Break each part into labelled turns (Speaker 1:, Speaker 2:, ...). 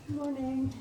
Speaker 1: Morning.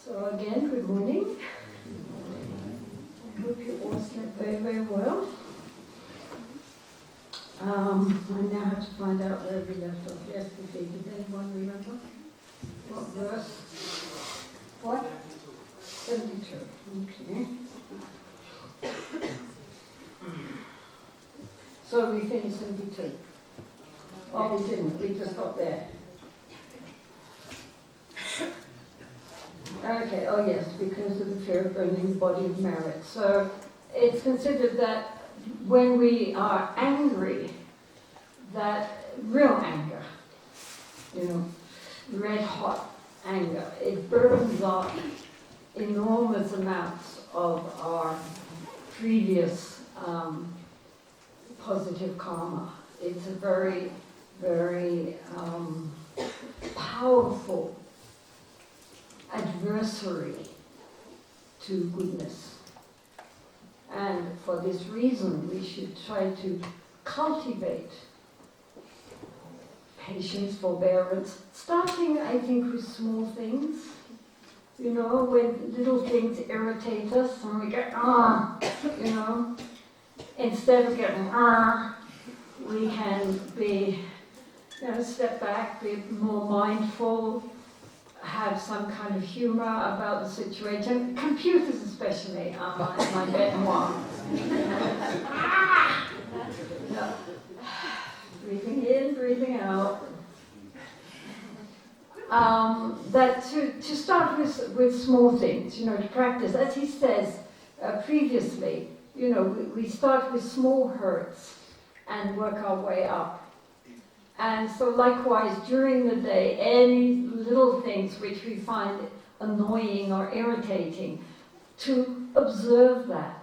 Speaker 1: So again, good morning. I hope you all slept very, very well. I now have to find out where we left off yesterday. Does anyone remember? What verse? What? 72. Okay. So we finished in between. Or we didn't, we just got there. Okay, oh yes, because of the fear of burning the body of merit. So it's considered that when we are angry, that real anger, red hot anger, it burns up enormous amounts of our previous positive karma. It's a very, very powerful adversary to goodness. And for this reason, we should try to cultivate patience, forbearance, starting, I think, with small things. When little things irritate us and we get, instead of getting, we can be, step back, be more mindful, have some kind of humor about the situation. Computers especially are my bête noire. No. Breathing in, breathing out. That to start with small things, to practice. As he says previously, we start with small hurts and work our way up. And so likewise, during the day, any little things which we find annoying or irritating, to observe that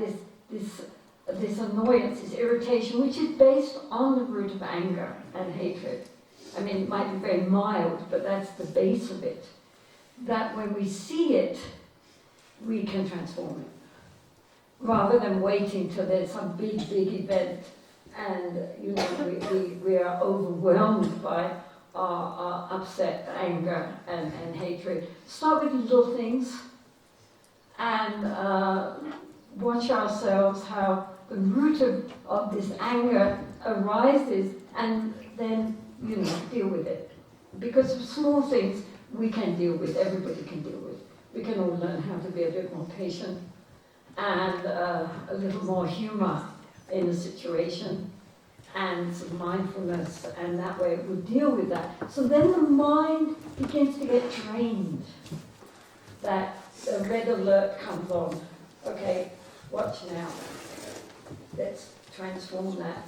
Speaker 1: this annoyance, this irritation, which is based on the root of anger and hatred. I mean, it might be very mild, but that's the base of it. That when we see it, we can transform it. Rather than waiting till there's some big event and we are overwhelmed by our upset, anger and hatred. Start with little things and watch ourselves how the root of this anger arises, and then deal with it. Because of small things we can deal with, everybody can deal with. We can all learn how to be a bit more patient and a little more humor in the situation and some mindfulness, and that way we'll deal with that. So then the mind begins to get trained. That the red alert comes on. Okay, watch now. Let's transform that.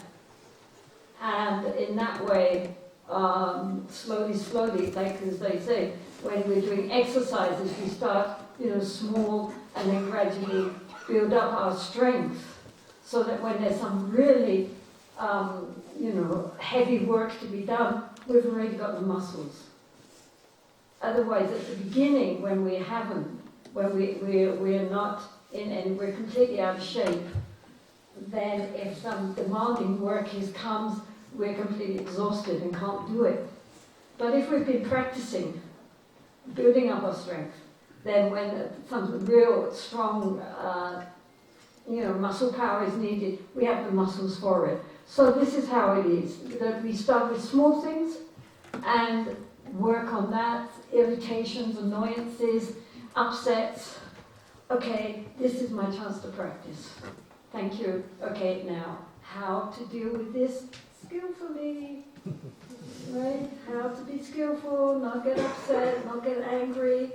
Speaker 1: And in that way, slowly, like as they say, when we're doing exercises, we start, small, and then gradually build up our strength, so that when there's some really, heavy work to be done, we've already got the muscles. Otherwise, at the beginning, when we haven't, when we're not in, and we're completely out of shape, then if some demanding work comes, we're completely exhausted and can't do it. But if we've been practicing, building up our strength, then when some real strong, muscle power is needed, we have the muscles for it. So this is how it is, that we start with small things and work on that, irritations, annoyances, upsets. Okay, this is my chance to practice. Thank you. Okay, now, how to deal with this skillfully, right? How to be skillful, not get upset, not get angry,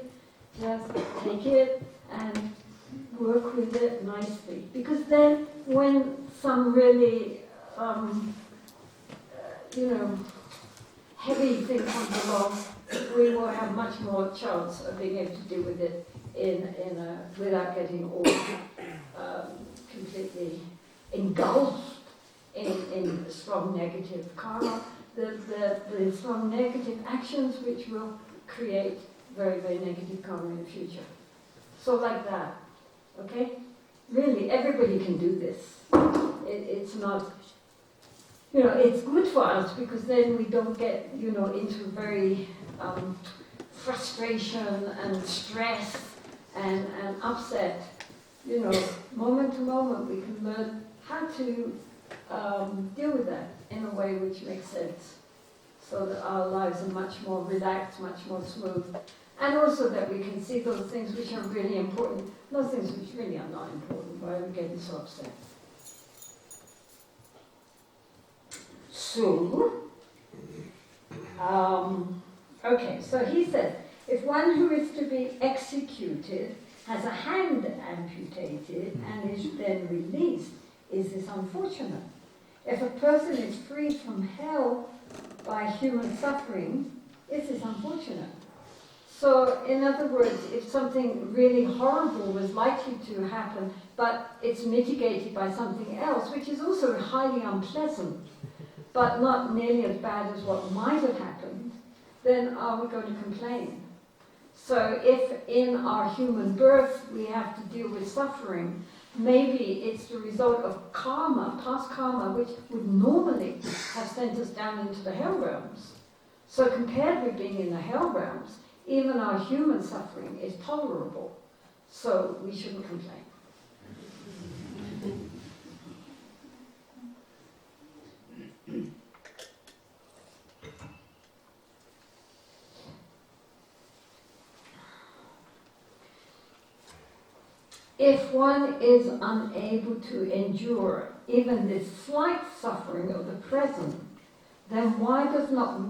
Speaker 1: just take it and work with it nicely. Because then when some really, heavy thing comes along, we will have much more chance of being able to deal with it without getting all completely engulfed in strong negative karma, the strong negative actions which will create very, very negative karma in the future. So like that, okay? Really, everybody can do this. It's not, it's good for us because then we don't get, into very frustration and stress and upset. Moment to moment we can learn how to deal with that in a way which makes sense, so that our lives are much more relaxed, much more smooth, and also that we can see those things which are really important, those things which really are not important. Why are we getting so upset? Sul. Okay, so he says, if one who is to be executed has a hand amputated and is then released, is this unfortunate? If a person is freed from hell by human suffering, is this unfortunate? So, in other words, if something really horrible was likely to happen, but it's mitigated by something else, which is also highly unpleasant, but not nearly as bad as what might have happened, then are we going to complain? So if in our human birth we have to deal with suffering, maybe it's the result of karma, past karma, which would normally have sent us down into the hell realms. So compared with being in the hell realms, even our human suffering is tolerable. So we shouldn't complain. If one is unable to endure even this slight suffering of the present, then why does one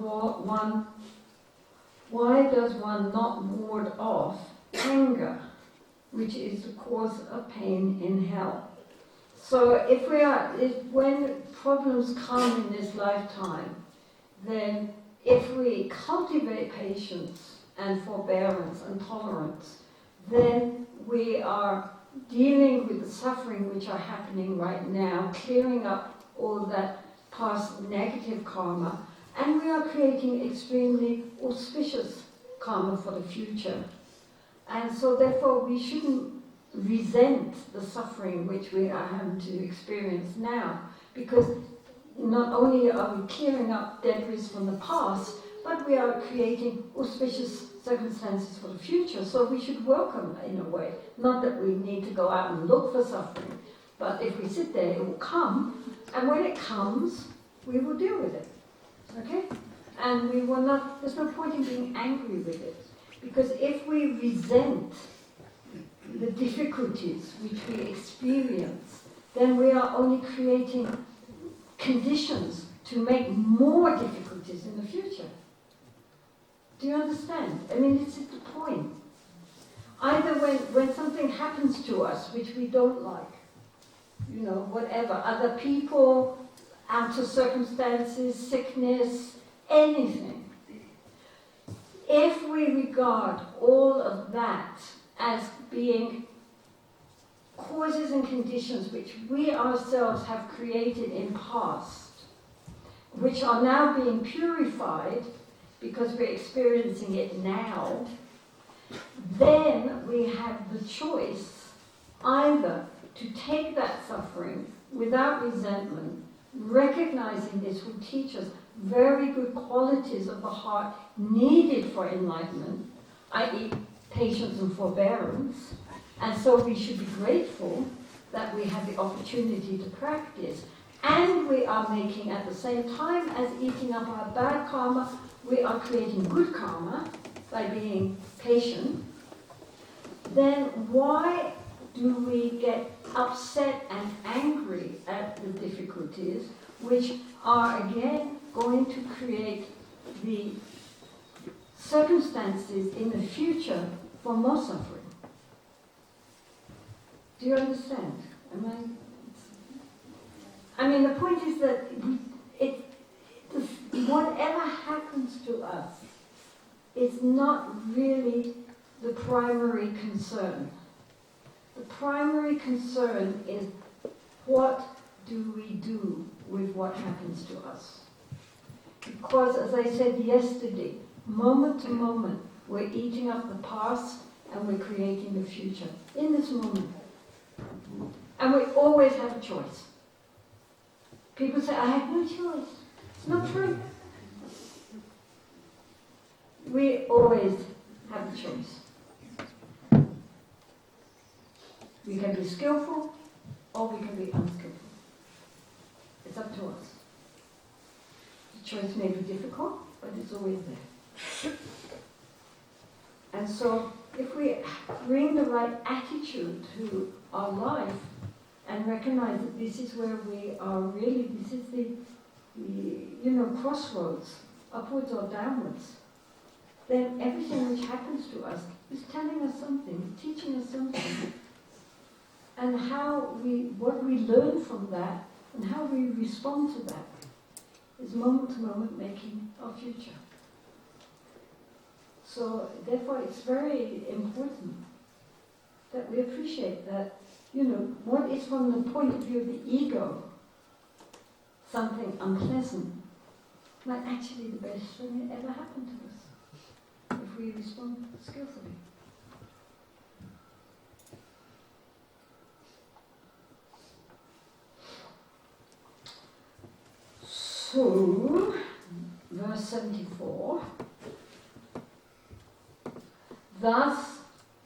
Speaker 1: not ward off anger, which is the cause of pain in hell? So when problems come in this lifetime, then if we cultivate patience and forbearance and tolerance, then we are dealing with the suffering which are happening right now, clearing up all that past negative karma, and we are creating extremely auspicious karma for the future. And so therefore we shouldn't resent the suffering which we are having to experience now, because not only are we clearing up debris from the past, but we are creating auspicious circumstances for the future. So we should welcome, in a way, not that we need to go out and look for suffering, but if we sit there, it will come, and when it comes, we will deal with it. Okay? And we will not, there's no point in being angry with it, because if we resent the difficulties which we experience, then we are only creating conditions to make more difficulties in the future. Do you understand? I mean, this is the point. Either when something happens to us which we don't like, whatever, other people, outer circumstances, sickness, anything. If we regard all of that as being causes and conditions which we ourselves have created in past, which are now being purified because we're experiencing it now, then we have the choice either to take that suffering without resentment, recognizing this will teach us very good qualities of the heart needed for enlightenment, i.e. patience and forbearance, and so we should be grateful that we have the opportunity to practice, and we are making at the same time as eating up our bad karma, we are creating good karma by being patient. Then why do we get upset and angry at the difficulties which are again going to create the circumstances in the future for more suffering? Do you understand? I mean, the point is that whatever happens to us is not really the primary concern. The primary concern is what do we do with what happens to us? Because, as I said yesterday, moment to moment, we're eating up the past and we're creating the future in this moment. And we always have a choice. People say, I have no choice. It's not true. We always have a choice. We can be skillful or we can be unskillful. It's up to us. The choice may be difficult, but it's always there. And so if we bring the right attitude to our life and recognize that this is where we are really, this is crossroads, upwards or downwards, then everything which happens to us is telling us something, teaching us something. And what we learn from that and how we respond to that is moment to moment making our future. So therefore it's very important that we appreciate that, what is from the point of view of the ego something unpleasant might actually be the best thing that ever happened to us if we respond skillfully. So, verse 74, thus,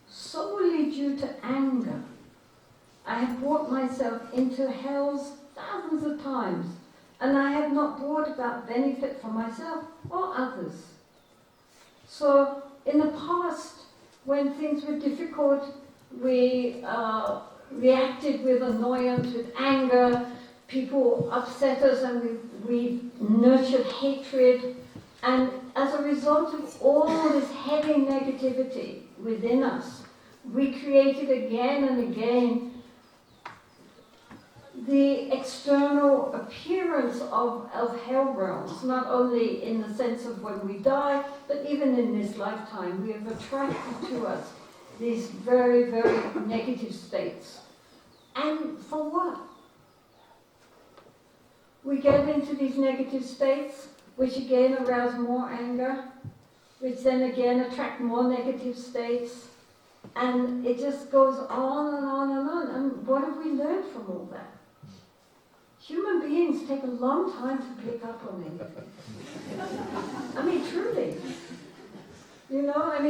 Speaker 1: solely due to anger, I have brought myself into hells thousands of times, and I have not brought about benefit for myself or others. So, in the past, when things were difficult, we reacted with annoyance, with anger. People upset us and we nurtured hatred. And as a result of all this heavy negativity within us, we created again and again the external appearance of hell realms, not only in the sense of when we die, but even in this lifetime. We have attracted to us these very, very negative states. And for what? We get into these negative states, which again arouse more anger, which then again attract more negative states, and it just goes on and on and on. And what have we learned from all that? Human beings take a long time to pick up on anything. I mean, truly.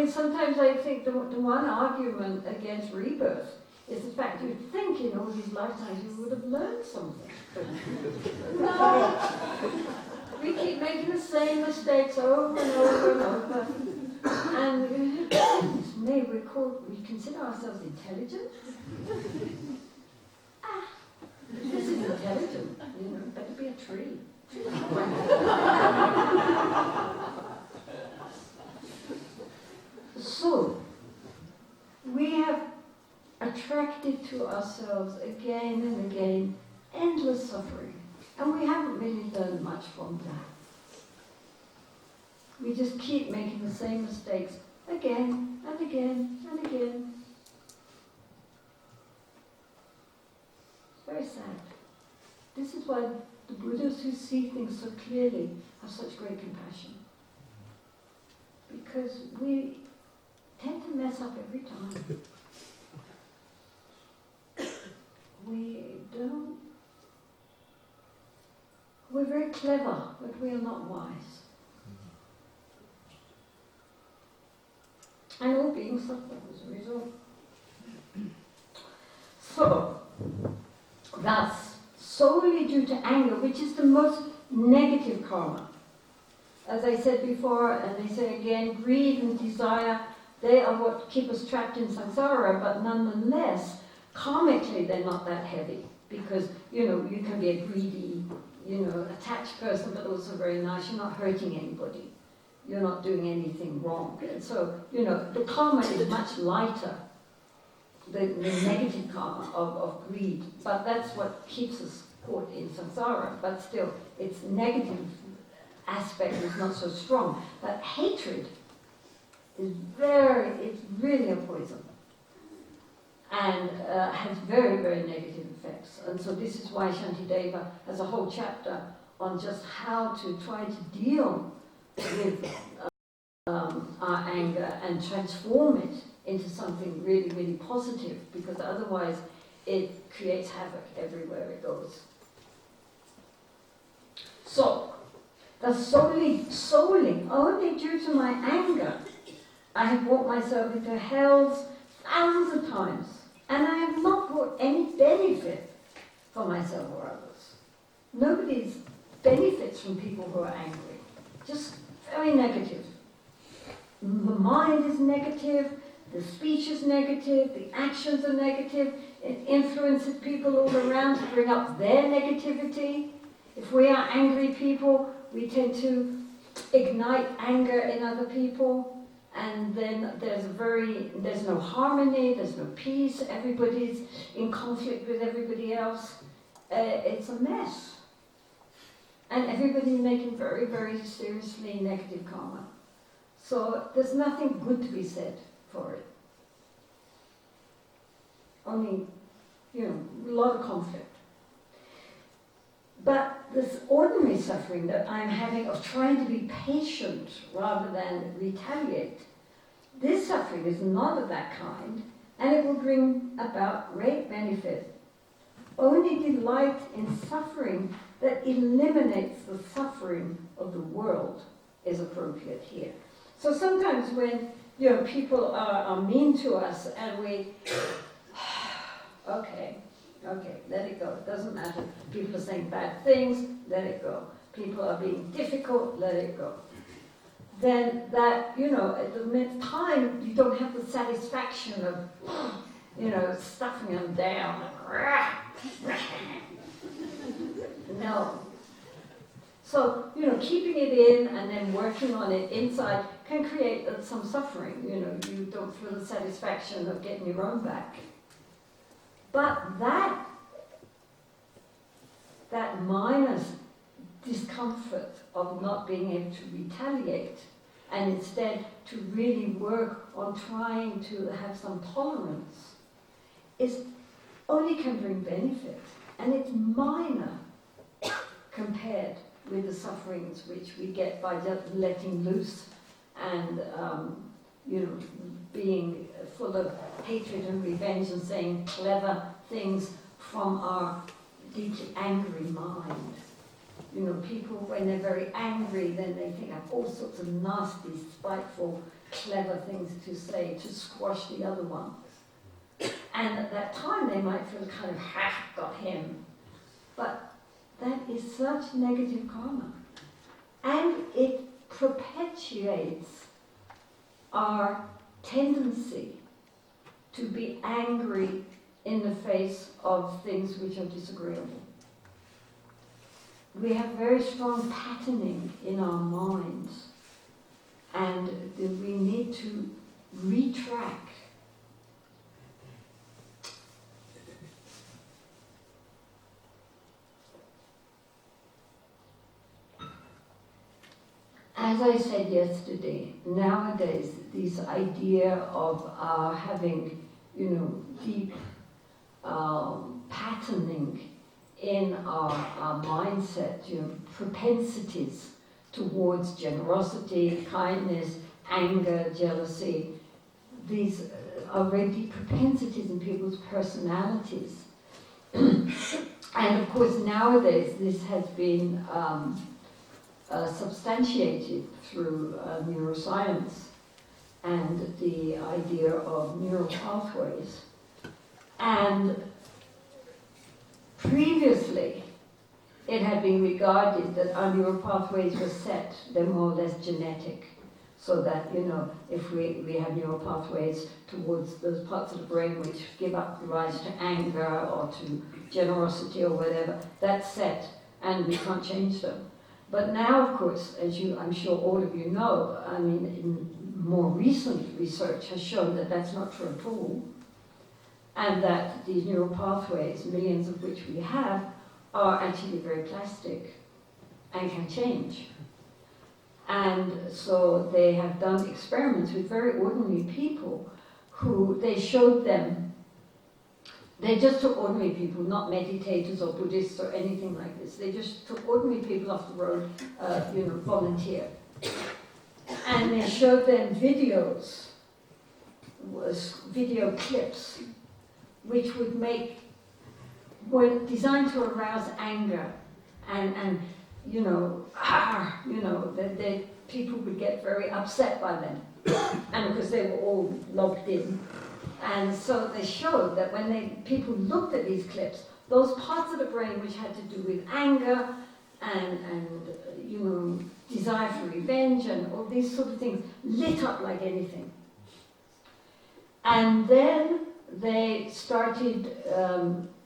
Speaker 1: Sometimes I think the one argument against rebirth is the fact you'd think in all these lifetimes you would have learned something. No. We keep making the same mistakes over and over and over. And we consider ourselves intelligent. This is intelligent. Better be a tree. So, we have attracted to ourselves again and again endless suffering. And we haven't really learned much from that. We just keep making the same mistakes again and again and again. It's very sad. This is why the Buddhas who see things so clearly have such great compassion. Because we tend to mess up every time. We're very clever, but we are not wise. And all beings suffer as a result. So, thus, solely due to anger, which is the most negative karma. As I said before, and I say again, greed and desire, they are what keep us trapped in samsara, but nonetheless, karmically they're not that heavy. Because, you can be a greedy, attached person, but also very nice. You're not hurting anybody. You're not doing anything wrong. And so, the karma is much lighter, the negative karma of greed. But that's what keeps us caught in samsara. But still, its negative aspect is not so strong. But hatred is it's really a poison. And has very, very negative effects. And so this is why Shantideva has a whole chapter on just how to try to deal with our anger and transform it into something really, really positive, because otherwise it creates havoc everywhere it goes. So, thus solely, only due to my anger, I have brought myself into hells thousands of times, and I have not brought any benefit for myself or others. Nobody benefits from people who are angry. Just very negative. The mind is negative, the speech is negative, the actions are negative, it influences people all around to bring up their negativity. If we are angry people, we tend to ignite anger in other people, and then there's no harmony, there's no peace, everybody's in conflict with everybody else. It's a mess. And everybody's making very, very seriously negative karma. So there's nothing good to be said for it. Only, a lot of conflict. But this ordinary suffering that I'm having of trying to be patient rather than retaliate, this suffering is not of that kind, and it will bring about great benefit. Only delight in suffering that eliminates the suffering of the world is appropriate here. So sometimes when people are mean to us and we, okay, let it go. It doesn't matter. People are saying bad things, let it go. People are being difficult, let it go. Then that, at the next time, you don't have the satisfaction of, stuffing them down. No. So, keeping it in and then working on it inside can create some suffering. You don't feel the satisfaction of getting your own back. But that minor discomfort of not being able to retaliate and instead to really work on trying to have some tolerance only can bring benefit. And it's minor compared with the sufferings which we get by just letting loose and being full of hatred and revenge and saying clever things from our deeply angry mind. People, when they're very angry, then they think of all sorts of nasty, spiteful, clever things to say to squash the other one. And at that time, they might feel kind of, got him. But that is such negative karma. And it perpetuates our tendency to be angry in the face of things which are disagreeable. We have very strong patterning in our minds, and we need to retrack. As I said yesterday, nowadays this idea of having, deep patterning in our mindset, propensities towards generosity, kindness, anger, jealousy. These are very deep propensities in people's personalities. And of course nowadays this has been substantiated through neuroscience and the idea of neural pathways. And previously, it had been regarded that our neural pathways were set, they're more or less genetic, so that, if we have neural pathways towards those parts of the brain which give up rise to anger or to generosity or whatever, that's set, and we can't change them. But now, of course, as I'm sure all of you know, more recent research has shown that that's not true at all. And that these neural pathways, millions of which we have, are actually very plastic and can change. And so they have done experiments with very ordinary people who they showed them, they just took ordinary people, not meditators or Buddhists or anything like this. They just took ordinary people off the road, volunteer. And they showed them video clips, which were designed to arouse anger, and that people would get very upset by them, and because they were all logged in. And so they showed that when people looked at these clips, those parts of the brain which had to do with anger and desire for revenge and all these sort of things lit up like anything. And then they started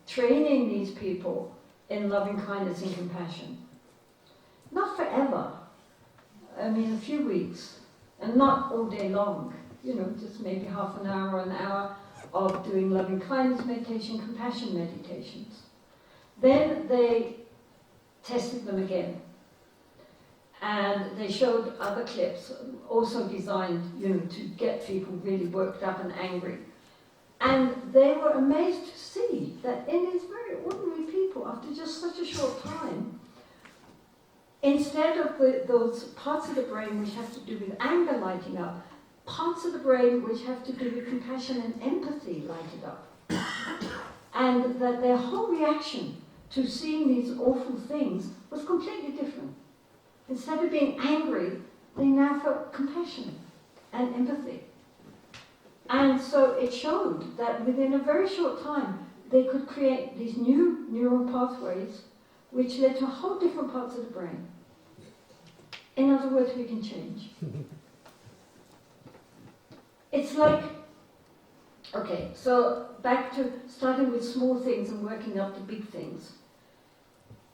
Speaker 1: training these people in loving kindness and compassion. Not forever. I mean, a few weeks, and not all day long. Just maybe half an hour of doing loving kindness meditation, compassion meditations. Then they tested them again. And they showed other clips, also designed, to get people really worked up and angry. And they were amazed to see that in these very ordinary people, after just such a short time, instead of those parts of the brain which have to do with anger lighting up, parts of the brain which have to do with compassion and empathy lighted up. And that their whole reaction to seeing these awful things was completely different. Instead of being angry, they now felt compassion and empathy. And so it showed that within a very short time, they could create these new neural pathways which led to whole different parts of the brain. In other words, we can change. It's like, okay, so back to starting with small things and working up to big things.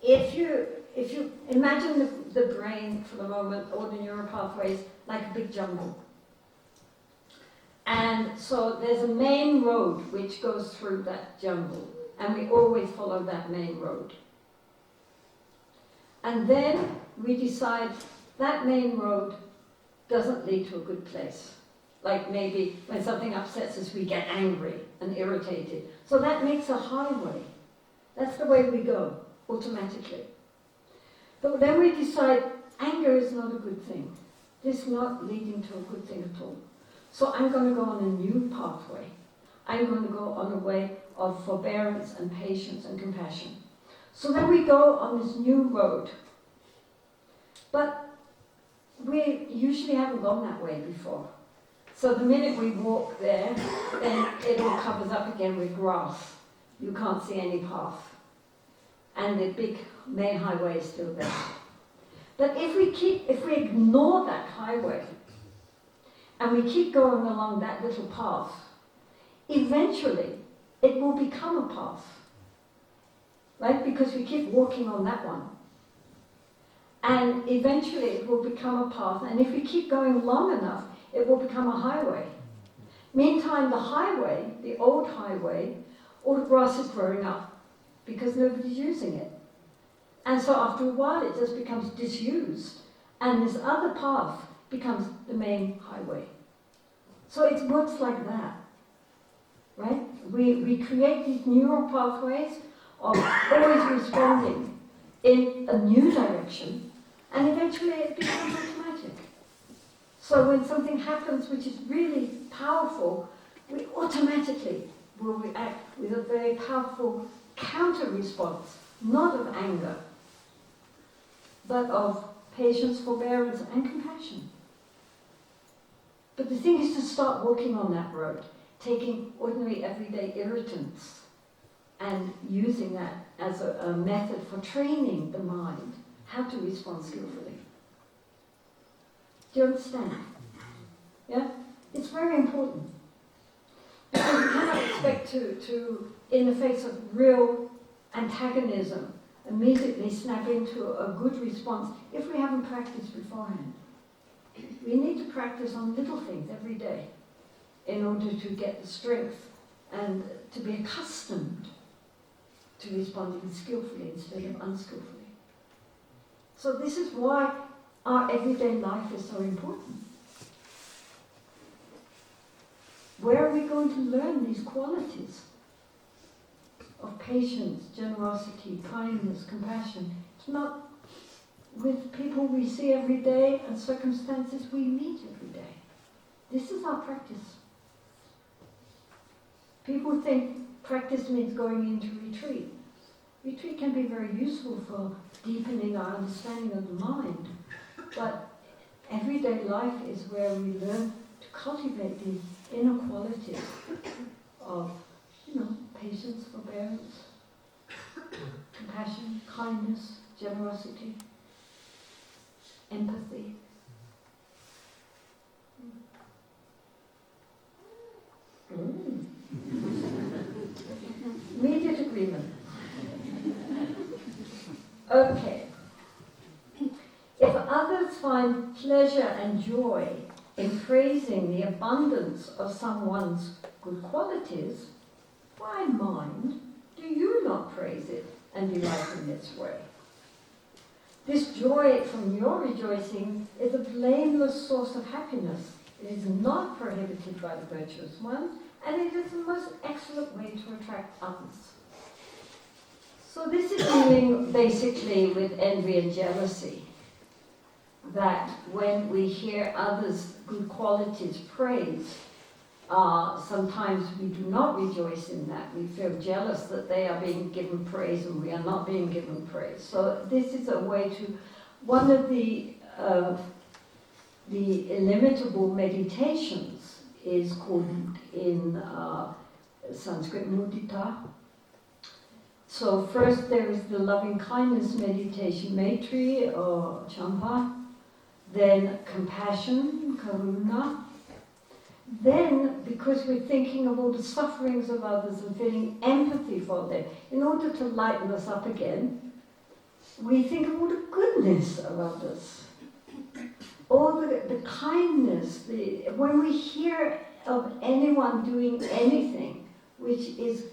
Speaker 1: If you imagine the brain for the moment, or the neural pathways, like a big jungle. And so there's a main road which goes through that jungle, and we always follow that main road. And then we decide that main road doesn't lead to a good place. Like maybe when something upsets us, we get angry and irritated. So that makes a highway. That's the way we go, automatically. But then we decide anger is not a good thing. This is not leading to a good thing at all. So I'm going to go on a new pathway. I'm going to go on a way of forbearance and patience and compassion. So then we go on this new road. But we usually haven't gone that way before. So the minute we walk there, then it all covers up again with grass. You can't see any path. And the big main highway is still there. But if we ignore that highway, and we keep going along that little path, eventually it will become a path. Right? Because we keep walking on that one. And eventually it will become a path, and if we keep going long enough, it will become a highway. Meantime, the highway, the old highway, all the grass is growing up because nobody's using it. And so after a while it just becomes disused, and this other path becomes the main highway. So it works like that, right? We create these neural pathways of always responding in a new direction, and eventually it becomes automatic. So when something happens which is really powerful, we automatically will react with a very powerful counter-response, not of anger, but of patience, forbearance, and compassion. But the thing is to start walking on that road, taking ordinary everyday irritants and using that as a method for training the mind how to respond skillfully. Do you understand? Yeah? It's very important. Because we cannot expect to, in the face of real antagonism, immediately snap into a good response if we haven't practiced beforehand. We need to practice on little things every day in order to get the strength and to be accustomed to responding skillfully instead of unskillfully. So this is why our everyday life is so important. Where are we going to learn these qualities of patience, generosity, kindness, compassion? It's not with people we see every day and circumstances we meet every day. This is our practice. People think practice means going into retreat. Retreat can be very useful for deepening our understanding of the mind, but everyday life is where we learn to cultivate these inner qualities of, patience, forbearance, compassion, kindness, generosity, empathy. Immediate agreement. Okay. If others find pleasure and joy in praising the abundance of someone's good qualities, why, mind, do you not praise it and delight in this way? This joy from your rejoicing is a blameless source of happiness. It is not prohibited by the virtuous ones, and it is the most excellent way to attract others. So this is dealing basically with envy and jealousy. That when we hear others' good qualities praised, sometimes we do not rejoice in that. We feel jealous that they are being given praise and we are not being given praise. So this is a way to, one of the illimitable meditations is called in Sanskrit mudita. So first there is the loving kindness meditation, Maitri or Champa. Then compassion, karuna. Then, because we're thinking of all the sufferings of others and feeling empathy for them, in order to lighten us up again, we think of all the goodness of others. All the kindness. When we hear of anyone doing anything which is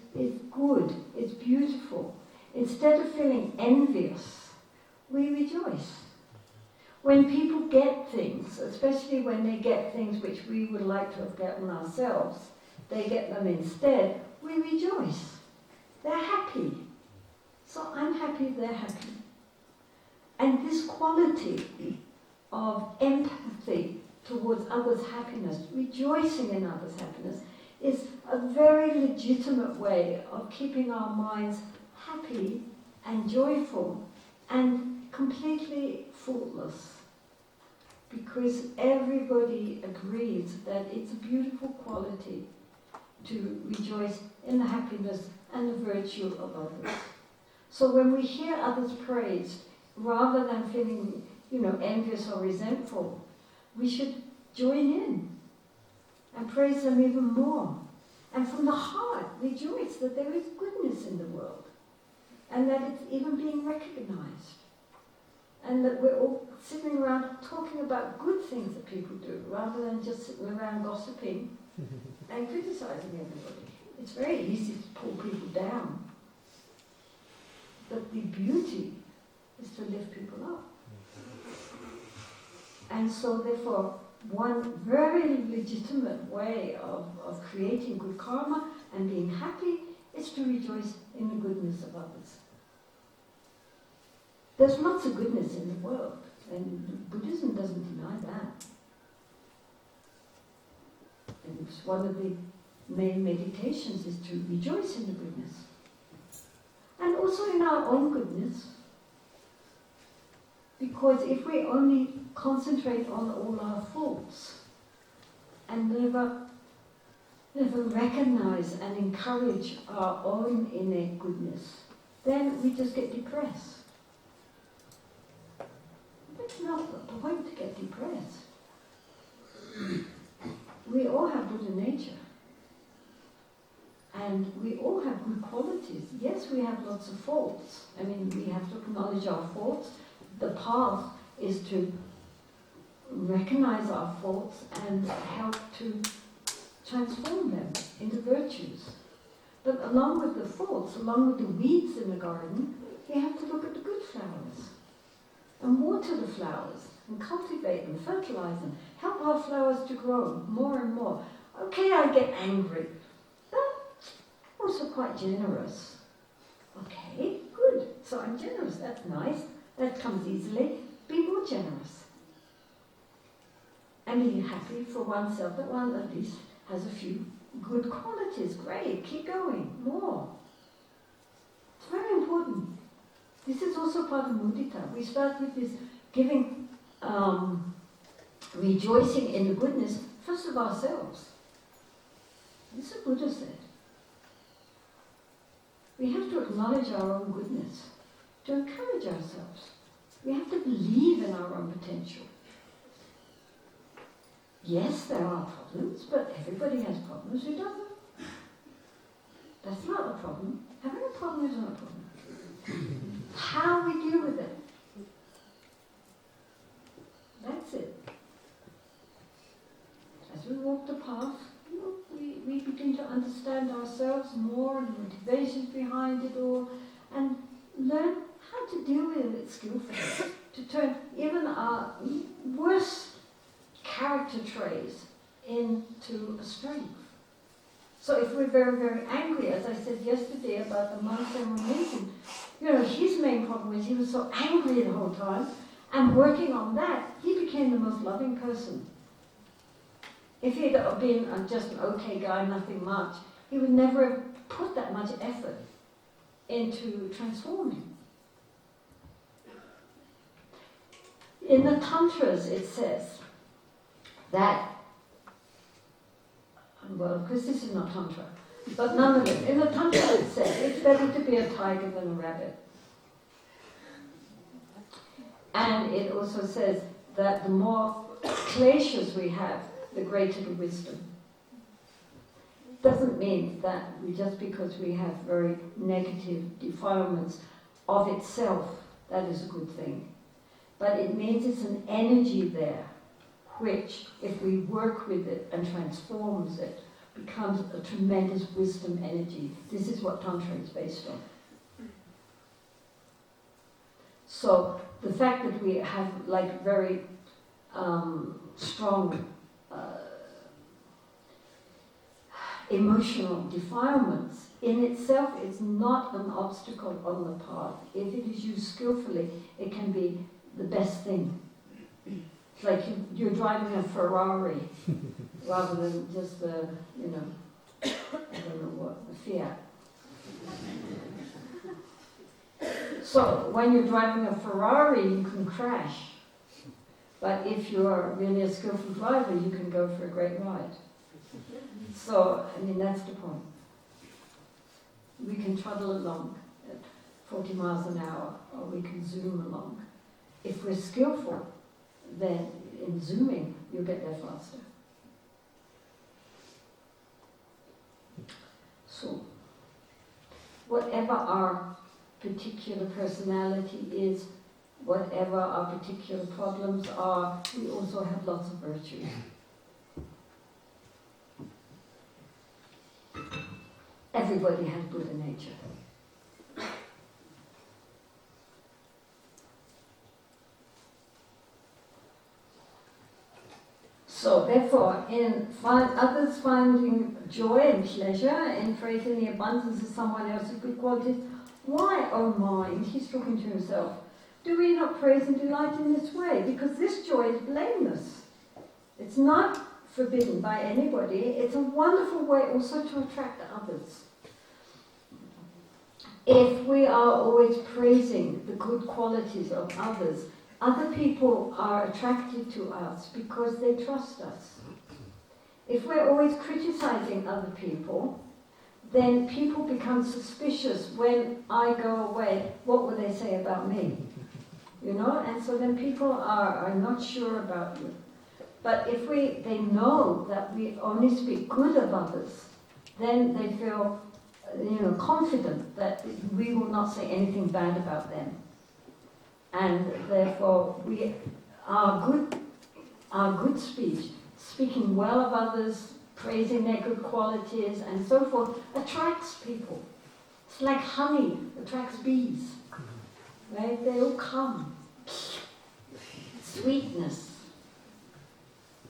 Speaker 1: good, is beautiful, instead of feeling envious, we rejoice. When people get things, especially when they get things which we would like to have gotten ourselves, they get them instead, we rejoice. They're happy. So I'm happy they're happy. And this quality of empathy towards others' happiness, rejoicing in others' happiness, is a very legitimate way of keeping our minds happy and joyful and completely faultless. Because everybody agrees that it's a beautiful quality to rejoice in the happiness and the virtue of others. So when we hear others praised, rather than feeling, envious or resentful, we should join in and praise them even more. And from the heart, rejoice that there is goodness in the world and that it's even being recognized. And that we're all sitting around talking about good things that people do, rather than just sitting around gossiping and criticizing everybody. It's very easy to pull people down. But the beauty is to lift people up. And so therefore, one very legitimate way of creating good karma and being happy is to rejoice in the goodness of others. There's lots of goodness in the world, and Buddhism doesn't deny that. And it's one of the main meditations is to rejoice in the goodness. And also in our own goodness. Because if we only concentrate on all our faults and never recognize and encourage our own innate goodness, then we just get depressed. It's not the point to get depressed. We all have Buddha nature. And we all have good qualities. Yes, we have lots of faults. I mean, we have to acknowledge our faults. The path is to recognize our faults and help to transform them into virtues. But along with the faults, along with the weeds in the garden, we have to look at the good flowers. And water the flowers, and cultivate them, fertilize them, help our flowers to grow more and more. Okay, I get angry, but I'm also quite generous. Okay, good. So I'm generous, that's nice. That comes easily. Be more generous. And be happy for oneself that one at least has a few good qualities. Great, keep going, more. It's very important. This is also part of mudita. We start with this giving, rejoicing in the goodness, first of ourselves. This is what Buddha said. We have to acknowledge our own goodness, to encourage ourselves. We have to believe in our own potential. Yes, there are problems, but everybody has problems. Who doesn't? That's not a problem. Having a problem is not a problem. How we deal with ourselves more and the motivations behind it all, and learn how to deal with it skillfully, to turn even our worst character traits into a strength. So if we're very, very angry, as I said yesterday about the monk Minton, his main problem was he was so angry the whole time, and working on that, he became the most loving person. If he'd been just an okay guy, nothing much, he would never have put that much effort into transforming. In the Tantras it says that, well, because this is not Tantra, but nonetheless, in the Tantra it says it's better to be a tiger than a rabbit. And it also says that the more kleshas we have, the greater the wisdom. Doesn't mean that just because we have very negative defilements of itself, that is a good thing. But it means it's an energy there, which, if we work with it and transforms it, becomes a tremendous wisdom energy. This is what Tantra is based on. So the fact that we have very strong emotional defilements in itself is not an obstacle on the path. If it is used skillfully, it can be the best thing. It's like you're driving a Ferrari rather than just I don't know what, a Fiat. So when you're driving a Ferrari, you can crash. But if you're really a skillful driver, you can go for a great ride. So, that's the point. We can trundle along at 40 miles an hour, or we can zoom along. If we're skillful, then in zooming, you'll get there faster. So, whatever our particular personality is, whatever our particular problems are, we also have lots of virtues. Everybody has Buddha nature. So therefore, in others finding joy and pleasure in praising the abundance of someone else's good qualities, why, O mind, he's talking to himself, do we not praise and delight in this way? Because this joy is blameless. It's not forbidden by anybody. It's a wonderful way also to attract others. If we are always praising the good qualities of others, other people are attracted to us because they trust us. If we're always criticizing other people, then people become suspicious when I go away. What will they say about me? And so then people are not sure about you. But if they know that we only speak good of others, then they feel confident that we will not say anything bad about them. And therefore our good speech, speaking well of others, praising their good qualities and so forth, attracts people. It's like honey attracts bees. Right? They all come. Sweetness.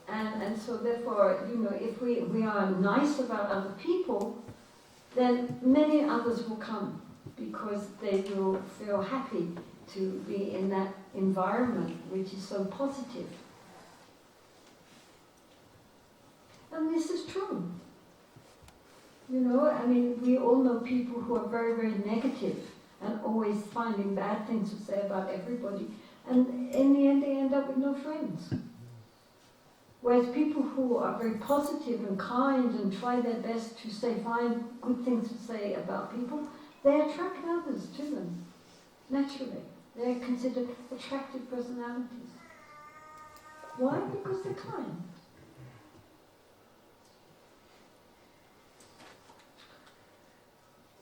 Speaker 1: And so therefore, if we are nice about other people, then many others will come because they will feel happy to be in that environment which is so positive. And this is true. We all know people who are very, very negative and always finding bad things to say about everybody. And in the end, they end up with no friends. Whereas people who are very positive and kind and try their best to find good things to say about people, they attract others to them, naturally. They're considered attractive personalities. Why? Because they're kind.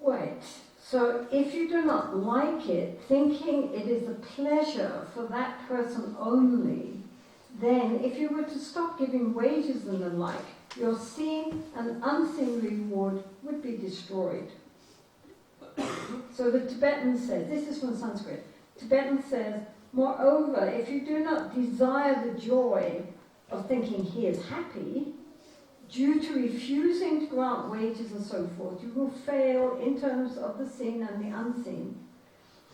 Speaker 1: Wait, so if you do not like it, thinking it is a pleasure for that person only, then if you were to stop giving wages and the like, your seen and unseen reward would be destroyed. So the Tibetan says, this is from Sanskrit, Tibetan says, moreover, if you do not desire the joy of thinking he is happy, due to refusing to grant wages and so forth, you will fail in terms of the seen and the unseen.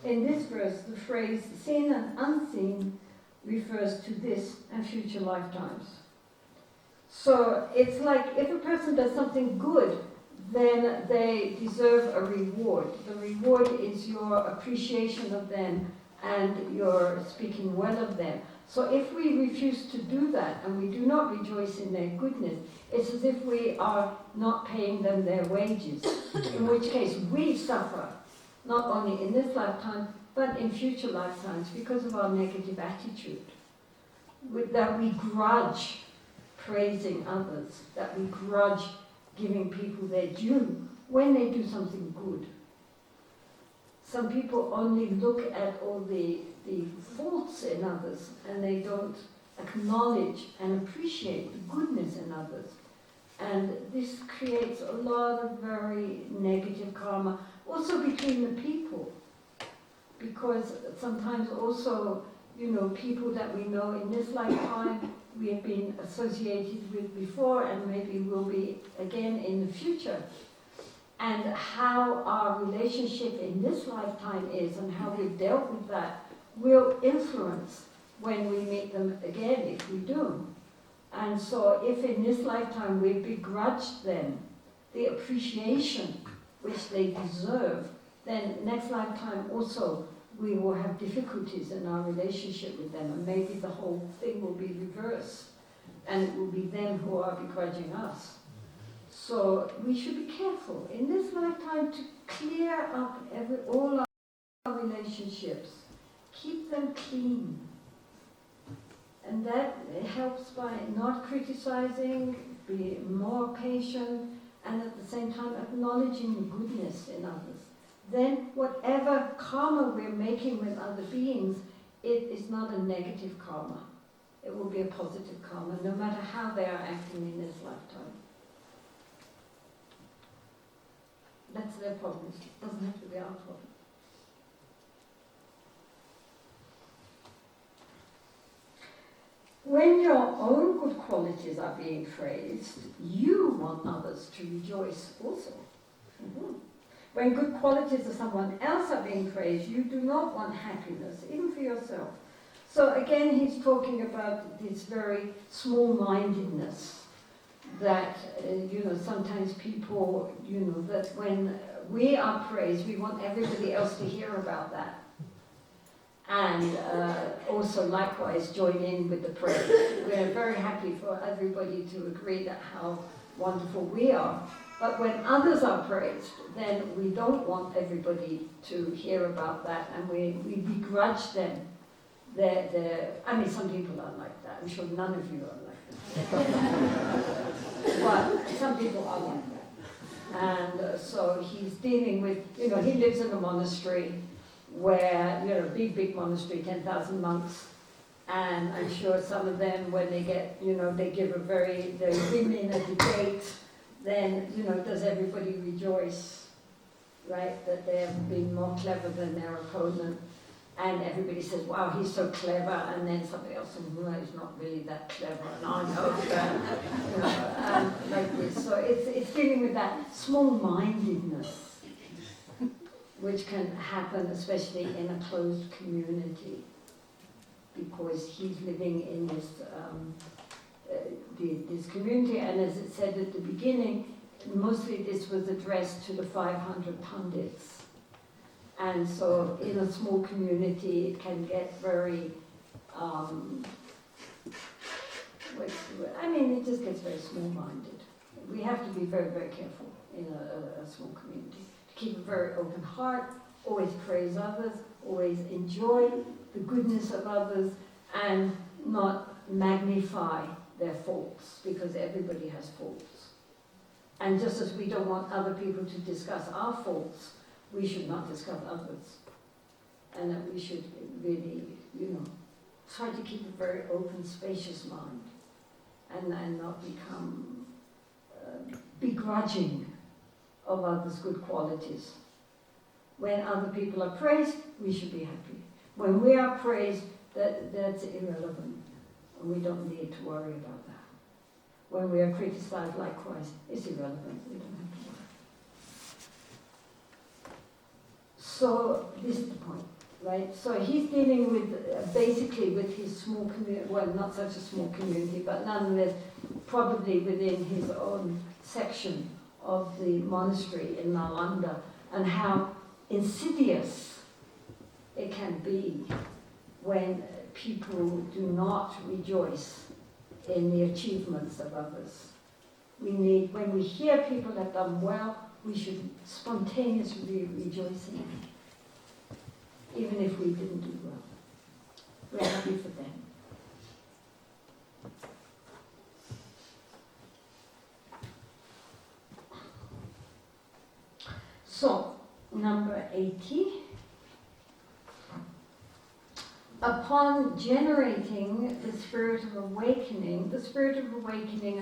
Speaker 1: In this verse, the phrase seen and unseen refers to this and future lifetimes. So it's like if a person does something good, then they deserve a reward. The reward is your appreciation of them and your speaking well of them. So if we refuse to do that and we do not rejoice in their goodness, it's as if we are not paying them their wages, in which case we suffer, not only in this lifetime, but in future lifetimes because of our negative attitude. That we grudge praising others, that we grudge giving people their due when they do something good. Some people only look at all the faults in others and they don't acknowledge and appreciate the goodness in others. And this creates a lot of very negative karma, also between the people. Because sometimes also, people that we know in this lifetime, we have been associated with before and maybe will be again in the future. And how our relationship in this lifetime is and how we've dealt with that will influence when we meet them again, if we do. And so if in this lifetime we begrudged them the appreciation which they deserve, then next lifetime also we will have difficulties in our relationship with them, and maybe the whole thing will be reversed and it will be them who are begrudging us. So we should be careful in this lifetime to clear up all our relationships, keep them clean. And that helps by not criticizing, be more patient, and at the same time acknowledging the goodness in others. Then whatever karma we're making with other beings, it is not a negative karma. It will be a positive karma, no matter how they are acting in this lifetime. That's their problem. It doesn't have to be our problem. When your own good qualities are being praised, you want others to rejoice also. Mm-hmm. When good qualities of someone else are being praised, you do not want happiness, even for yourself. So again, he's talking about this very small-mindedness that, sometimes people, that when we are praised, we want everybody else to hear about that. And also likewise join in with the praise. We're very happy for everybody to agree that how wonderful we are. But when others are praised, then we don't want everybody to hear about that, and we begrudge them. Some people are like that. I'm sure none of you are like that. But some people are like that. And so he's dealing with, he lives in a monastery where, big monastery, 10,000 monks. And I'm sure some of them, when they get, they give they win in a debate, then, does everybody rejoice, right, that they have been more clever than their opponent? And everybody says, wow, he's so clever, and then somebody else says, well, he's not really that clever, and I know that, like this. So it's dealing with that small-mindedness, which can happen especially in a closed community, because he's living in this community, and as it said at the beginning, mostly this was addressed to the 500 pundits. And so in a small community it can get very, it just gets very small-minded. We have to be very, very careful in a small community. To keep a very open heart, always praise others, always enjoy the goodness of others, and not magnify their faults, because everybody has faults. And just as we don't want other people to discuss our faults, we should not discuss others. And that we should really, try to keep a very open, spacious mind, and not become begrudging of others' good qualities. When other people are praised, we should be happy. When we are praised, that's irrelevant, and we don't need to worry about that. When we are criticized, likewise, it's irrelevant. We don't have to worry. So this is the point, right? So he's dealing with basically with his small community. Well, not such a small community, but nonetheless, probably within his own section of the monastery in Nalanda, and how insidious it can be when people do not rejoice in the achievements of others. When we hear people have done well, we should spontaneously rejoice in them, even if we didn't do well. We're happy for them. So, number 80. Upon generating the spirit of awakening,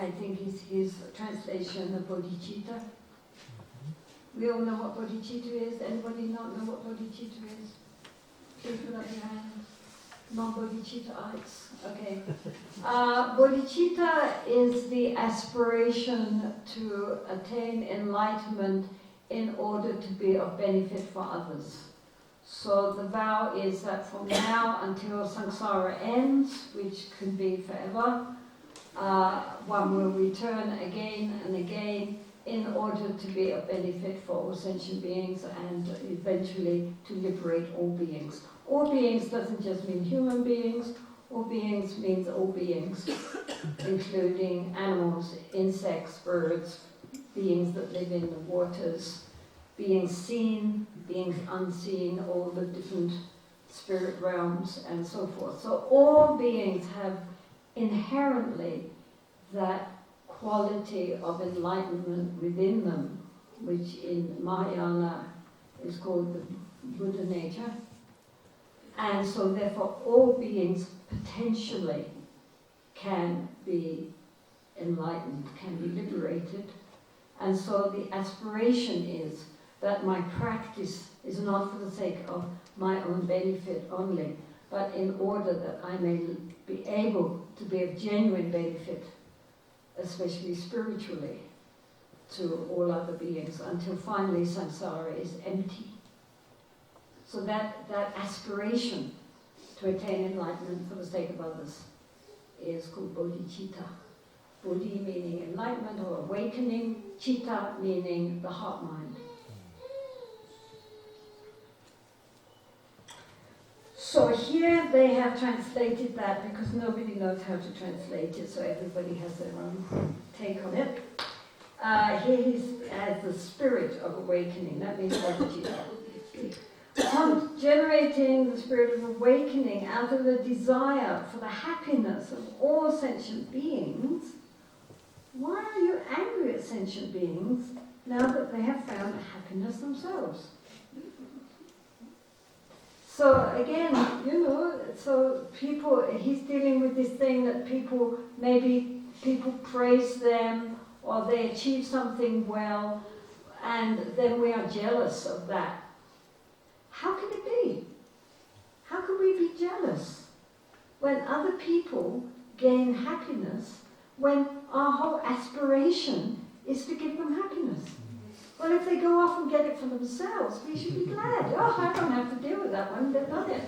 Speaker 1: I think is his translation of bodhicitta. We all know what bodhicitta is. Anybody not know what bodhicitta is? Please put up your hands. Non-bodhicittaites. Okay. Bodhicitta is the aspiration to attain enlightenment in order to be of benefit for others. So the vow is that from now until samsara ends, which can be forever, one will return again and again in order to be of benefit for all sentient beings and eventually to liberate all beings. All beings doesn't just mean human beings, all beings means all beings, including animals, insects, birds, beings that live in the waters, beings seen, beings unseen, all the different spirit realms and so forth. So all beings have inherently that quality of enlightenment within them, which in Mahayana is called the Buddha nature. And so therefore all beings potentially can be enlightened, can be liberated. And so the aspiration is that my practice is not for the sake of my own benefit only, but in order that I may be able to be of genuine benefit, especially spiritually, to all other beings, until finally samsara is empty. So that aspiration to attain enlightenment for the sake of others is called bodhicitta. Bodhi meaning enlightenment or awakening, citta meaning the heart-mind. So here they have translated that because nobody knows how to translate it, so everybody has their own take on it. Here he's as the spirit of awakening, that means bodhicitta. Upon generating the spirit of awakening out of the desire for the happiness of all sentient beings, why are you angry at sentient beings now that they have found happiness themselves? So again, so people, he's dealing with this thing that maybe people praise them or they achieve something well, and then we are jealous of that. How can it be? How can we be jealous when other people gain happiness, when our whole aspiration is to give them happiness? Well, if they go off and get it for themselves, we should be glad. Oh, I don't have to deal with that one, they've done it.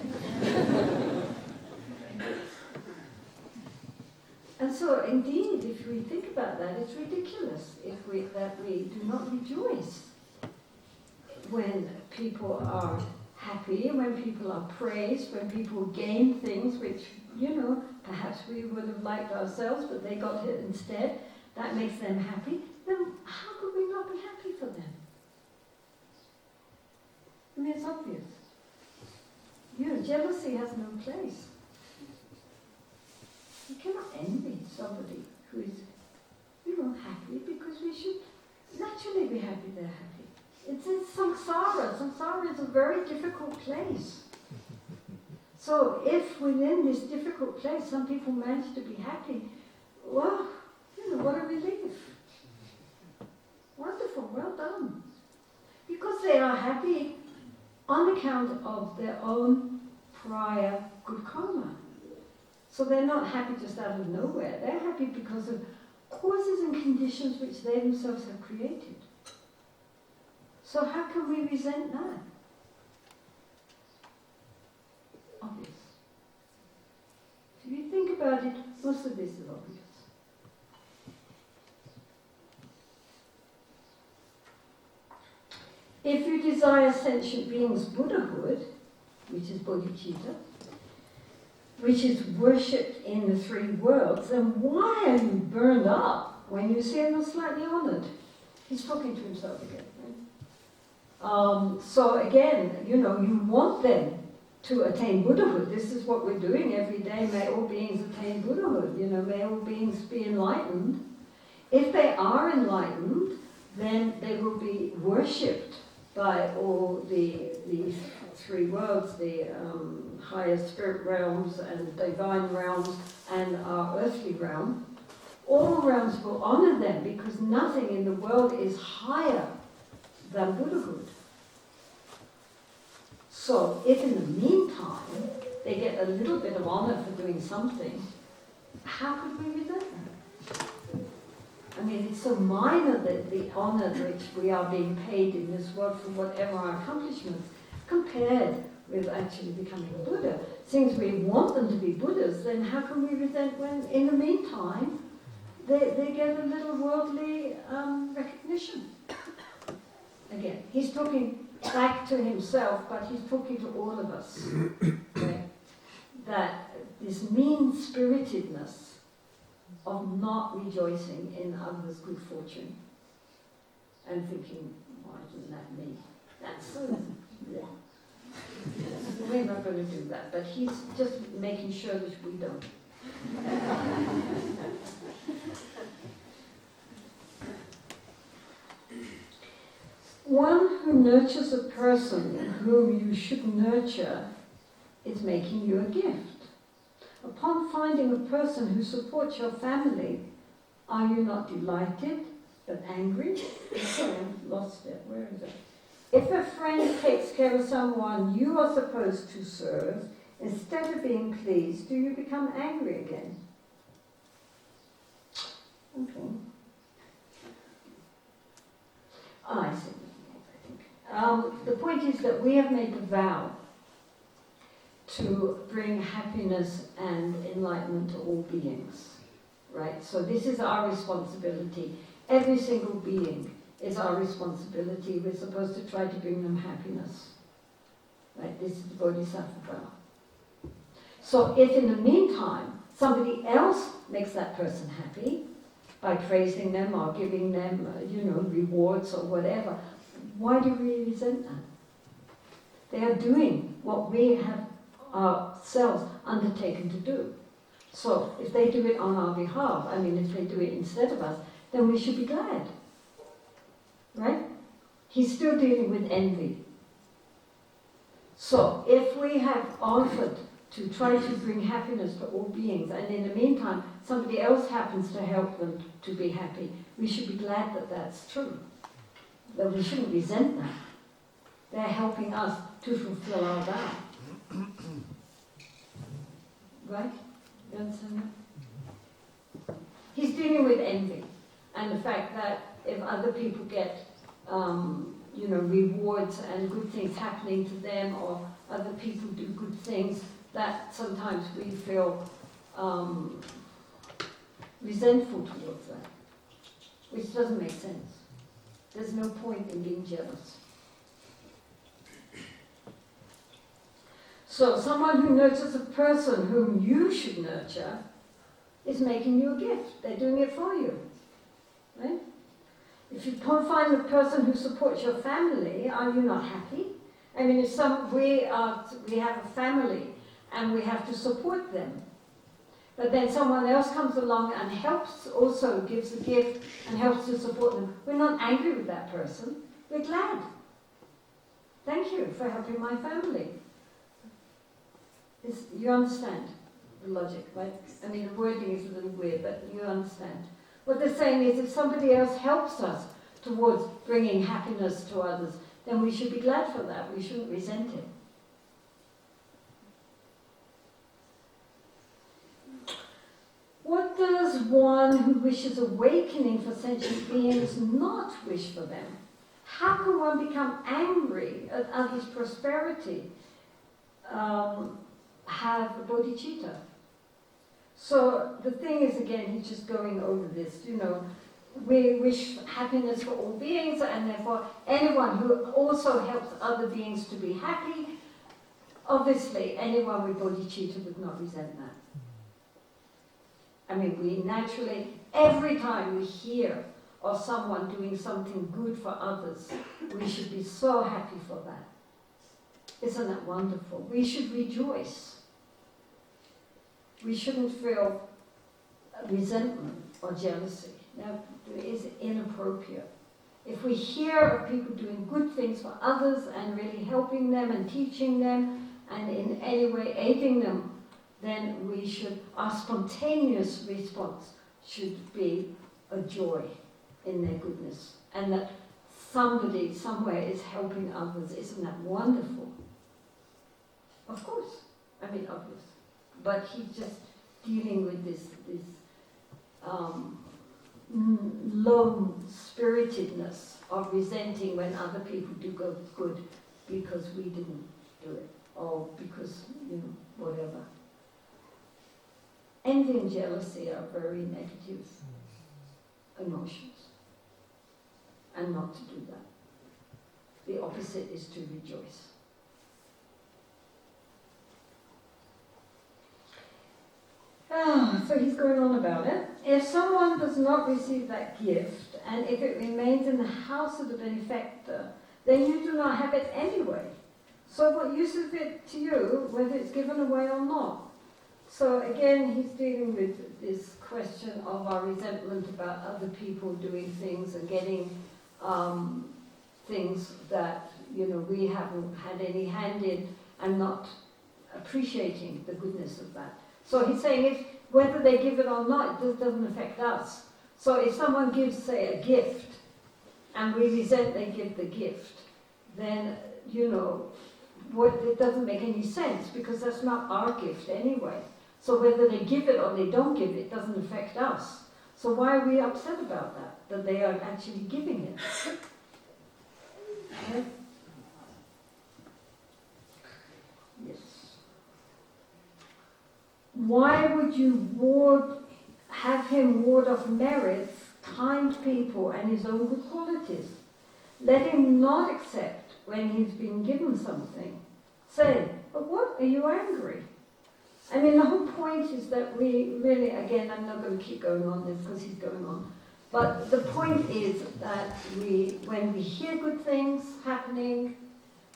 Speaker 1: And so, indeed, if we think about that, it's ridiculous that we do not rejoice when people are happy, when people are praised, when people gain things which, perhaps we would have liked ourselves, but they got it instead. That makes them happy. Then how could we not be happy for them? I mean, it's obvious. Jealousy has no place. You cannot envy somebody who is, happy, because we should naturally be happy they're happy. It's samsara. Samsara is a very difficult place. So if within this difficult place some people manage to be happy, well, what a relief. because they are happy on account of their own prior good karma. So they're not happy just out of nowhere. They're happy because of causes and conditions which they themselves have created. So how can we resent that? Obvious. If you think about it, most of this is obvious. If you desire sentient beings' Buddhahood, which is bodhicitta, which is worshipped in the three worlds, then why are you burned up when you see them slightly honored? He's talking to himself again. Right? So again, you want them to attain Buddhahood. This is what we're doing every day. May all beings attain Buddhahood. May all beings be enlightened. If they are enlightened, then they will be worshipped by all these three worlds, the higher spirit realms and divine realms and our earthly realm. All realms will honor them because nothing in the world is higher than Buddhahood. So if in the meantime they get a little bit of honor for doing something, how could we resent that? I mean, it's so minor that the honor which we are being paid in this world for whatever our accomplishments, compared with actually becoming a Buddha. Since we want them to be Buddhas, then how can we resent when, in the meantime, they get a little worldly recognition? Again, he's talking back to himself, but he's talking to all of us. Okay? That this mean-spiritedness of not rejoicing in others' good fortune and thinking, why isn't that me? That's so... Yeah. We're not going to do that, but he's just making sure that we don't. One who nurtures a person whom you should nurture is making you a gift. Upon finding a person who supports your family, are you not delighted but angry? Sorry, I've lost it. Where is it? If a friend takes care of someone you are supposed to serve, instead of being pleased, do you become angry again? Okay. I see. The point is that we have made the vow to bring happiness and enlightenment to all beings, right? So this is our responsibility. Every single being is our responsibility. We're supposed to try to bring them happiness, right? This is the Bodhisattva vow. So if in the meantime somebody else makes that person happy by praising them or giving them, rewards or whatever, why do we resent that? They are doing what we have ourselves undertaken to do. So if they do it on our behalf, if they do it instead of us, then we should be glad. Right? He's still dealing with envy. So if we have offered to try to bring happiness to all beings, and in the meantime somebody else happens to help them to be happy, we should be glad that that's true. That we shouldn't resent that. They're helping us to fulfill our vow. Right? You understand that? He's dealing with envy and the fact that if other people get, rewards and good things happening to them, or other people do good things, that sometimes we feel resentful towards that, which doesn't make sense. There's no point in being jealous. So someone who nurtures a person whom you should nurture is making you a gift. They're doing it for you. Right? If you can't find the person who supports your family, are you not happy? If we have a family and we have to support them, but then someone else comes along and helps, also gives a gift and helps to support them, we're not angry with that person. We're glad. Thank you for helping my family. You understand the logic, right? The wording is a little weird, but you understand. What they're saying is if somebody else helps us towards bringing happiness to others, then we should be glad for that. We shouldn't resent it. What does one who wishes awakening for sentient beings not wish for them? How can one become angry at others' prosperity? Have bodhicitta. So the thing is, again, he's just going over this, we wish happiness for all beings, and therefore anyone who also helps other beings to be happy, obviously anyone with bodhicitta would not resent that. I mean, we naturally, every time we hear of someone doing something good for others, we should be so happy for that. Isn't that wonderful? We should rejoice. We shouldn't feel resentment or jealousy. That is inappropriate. If we hear of people doing good things for others and really helping them and teaching them and in any way aiding them, then our spontaneous response should be a joy in their goodness. And that somebody somewhere is helping others. Isn't that wonderful? Of course. I mean, obvious. But he's just dealing with this low-spiritedness of resenting when other people do good because we didn't do it, or because, whatever. Envy and jealousy are very negative emotions, and not to do that. The opposite is to rejoice. So he's going on about it. If someone does not receive that gift, and if it remains in the house of the benefactor, then you do not have it anyway. So what use is it to you, whether it's given away or not? So again, he's dealing with this question of our resentment about other people doing things and getting things that, we haven't had any hand in, and not appreciating the goodness of that. So he's saying whether they give it or not, it doesn't affect us. So if someone gives, say, a gift, and we resent they give the gift, then, it doesn't make any sense, because that's not our gift anyway. So whether they give it or they don't give it doesn't affect us. So why are we upset about that they are actually giving it? Okay? Yes. Why would you have him ward off merits, kind people, and his own good qualities? Let him not accept when he's been given something. Say, but what, are you angry? I mean, the whole point is that we really, again, I'm not going to keep going on this because he's going on, but the point is that when we hear good things happening,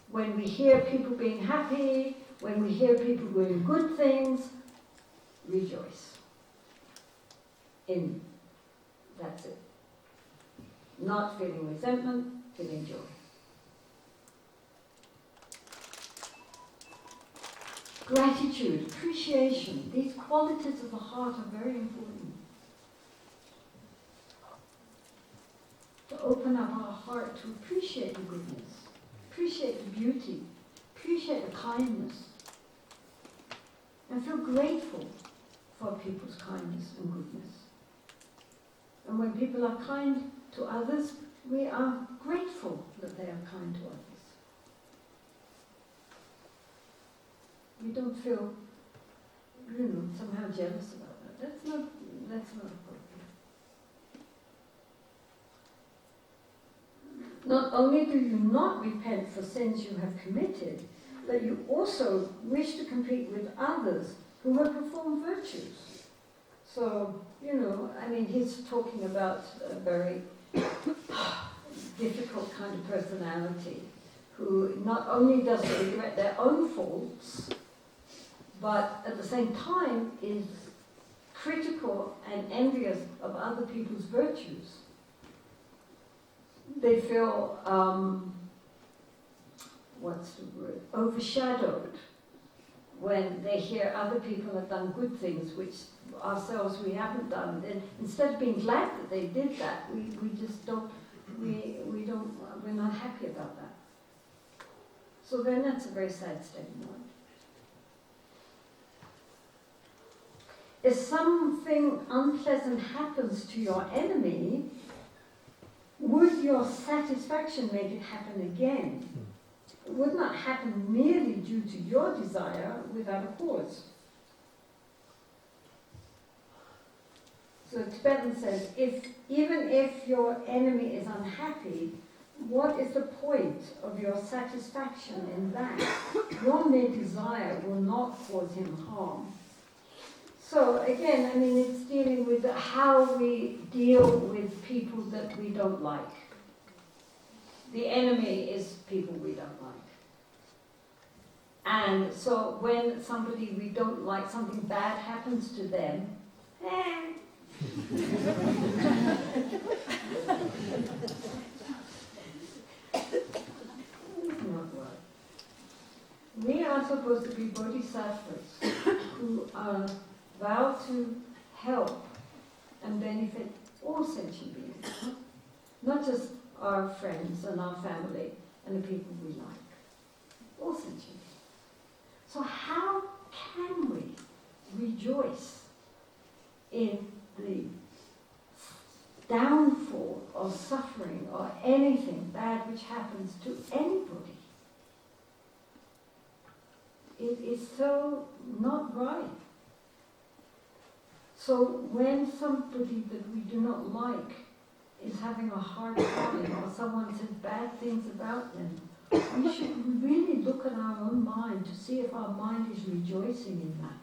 Speaker 1: when we hear people being happy, when we hear people doing good things, rejoice. That's it. Not feeling resentment, feeling joy. Gratitude, appreciation, these qualities of the heart are very important. To open up our heart to appreciate the goodness, appreciate the beauty, appreciate the kindness, and feel grateful for people's kindness and goodness. And when people are kind to others, we are grateful that they are kind to others. We don't feel, somehow jealous about that. That's not appropriate. Not only do you not repent for sins you have committed, but you also wish to compete with others who have performed virtues. So, he's talking about a very difficult kind of personality who not only doesn't regret their own faults, but at the same time is critical and envious of other people's virtues. They feel, overshadowed when they hear other people have done good things, which ourselves we haven't done. Then instead of being glad that they did that, we're not happy about that. So then that's a very sad state of mind. If something unpleasant happens to your enemy, would your satisfaction make it happen again? It would not happen merely due to your desire without a cause. So Tibetan says, even if your enemy is unhappy, what is the point of your satisfaction in that? Your mere desire will not cause him harm. So again, I mean, it's dealing with how we deal with people that we don't like. The enemy is people we don't like. And so when somebody we don't like, something bad happens to them, we are supposed to be bodhisattvas who are vowed to help and benefit all sentient beings, not just our friends and our family and the people we like, all sentient beings. So how can we rejoice in the downfall or suffering or anything bad which happens to anybody? It is so not right. So when somebody that we do not like is having a hard time or someone says bad things about them, we should really look at our own mind to see if our mind is rejoicing in that.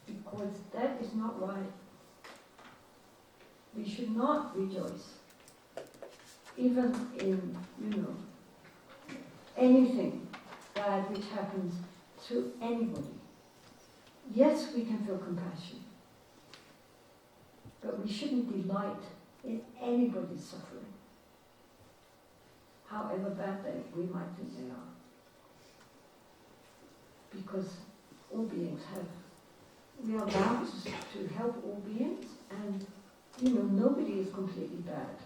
Speaker 1: Because that is not right. We should not rejoice. Even in, anything bad which happens to anybody. Yes, we can feel compassion. But we shouldn't delight in anybody's suffering, however bad we might think they are. Because all beings we are bound to help all beings, and nobody is completely bad,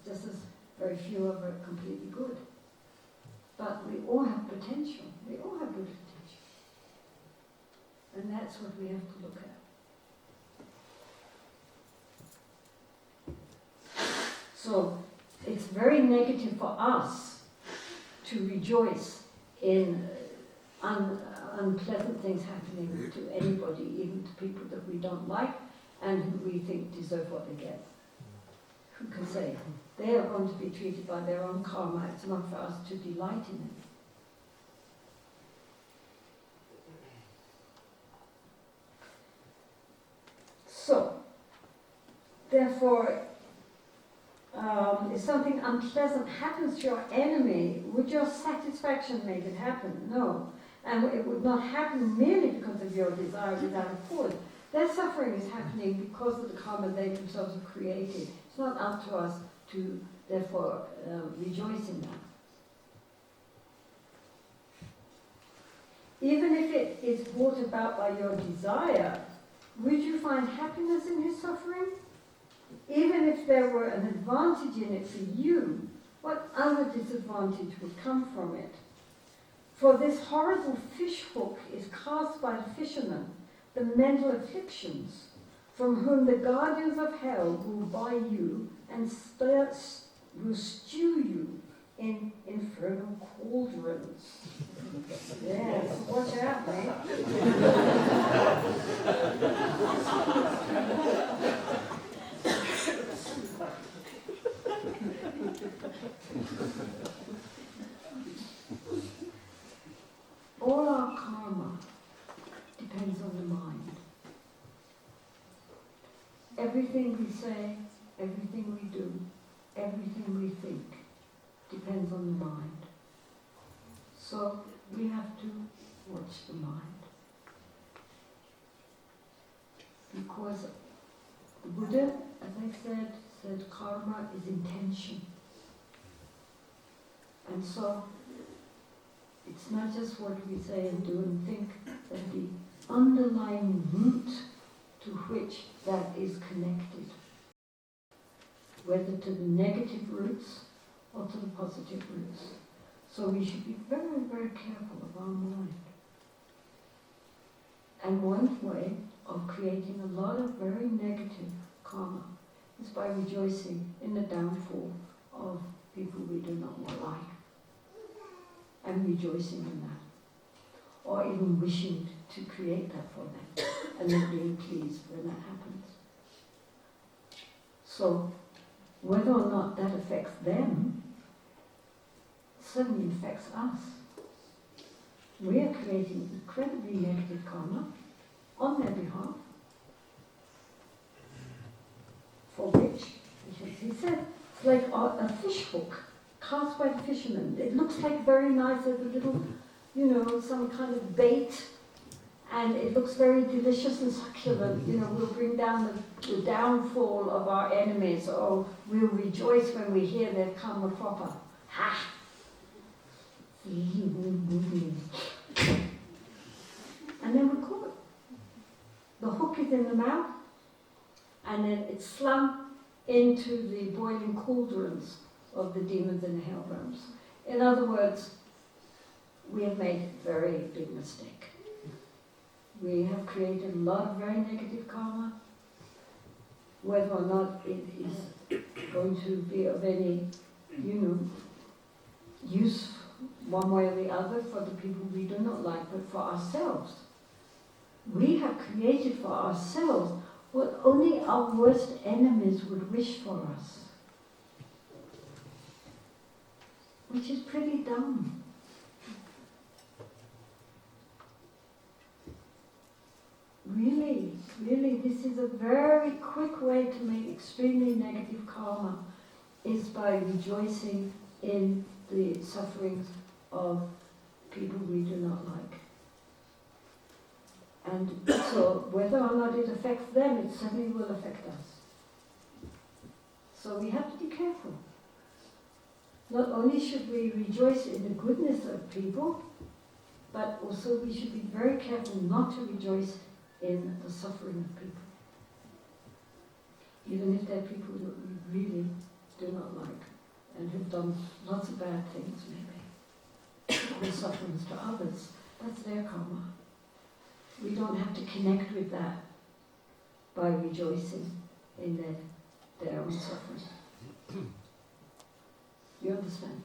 Speaker 1: just as very few are completely good. But we all have potential. We all have good potential. And that's what we have to look at. So it's very negative for us to rejoice in unpleasant things happening to anybody, even to people that we don't like and who we think deserve what they get. Who can say they are going to be treated by their own karma? It's not for us to delight in it. So, therefore, if something unpleasant happens to your enemy, would your satisfaction make it happen? No. And it would not happen merely because of your desire without a cause. Their suffering is happening because of the karma they themselves have created. It's not up to us to, therefore, rejoice in that. Even if it is brought about by your desire, would you find happiness in his suffering? Even if there were an advantage in it for you, what other disadvantage would come from it? For this horrible fish hook is cast by the fishermen, the mental afflictions, from whom the guardians of hell will buy you and will stew you in infernal cauldrons. Yes, watch out, mate. All our karma depends on the mind. Everything we say, everything we do, everything we think depends on the mind. So we have to watch the mind. Because the Buddha, as I said karma is intention. And so it's not just what we say and do and think, but the underlying root to which that is connected, whether to the negative roots or to the positive roots. So we should be very, very careful of our mind. And one way of creating a lot of very negative karma is by rejoicing in the downfall of people we do not like, and rejoicing in that, or even wishing to create that for them, and then being pleased when that happens. So, whether or not that affects them, certainly affects us. We are creating incredibly negative karma on their behalf, for which, as he said, it's like a fish hook cast by the fishermen. It looks like very nice as a little, some kind of bait, and it looks very delicious and succulent. We'll bring down the downfall of our enemies, or we'll rejoice when we hear they've come a proper. Ha! And then we're caught. The hook is in the mouth, and then it's slung into the boiling cauldrons of the demons in the hell realms. In other words, we have made a very big mistake. We have created a lot of very negative karma. Whether or not it is going to be of any, use one way or the other for the people we do not like, but for ourselves. We have created for ourselves what only our worst enemies would wish for us, which is pretty dumb. Really, this is a very quick way to make extremely negative karma, is by rejoicing in the sufferings of people we do not like. And so, whether or not it affects them, it certainly will affect us. So we have to be careful. Not only should we rejoice in the goodness of people, but also we should be very careful not to rejoice in the suffering of people. Even if they're people that we really do not like and have done lots of bad things, maybe, or sufferings to others, that's their karma. We don't have to connect with that by rejoicing in their own suffering. You understand?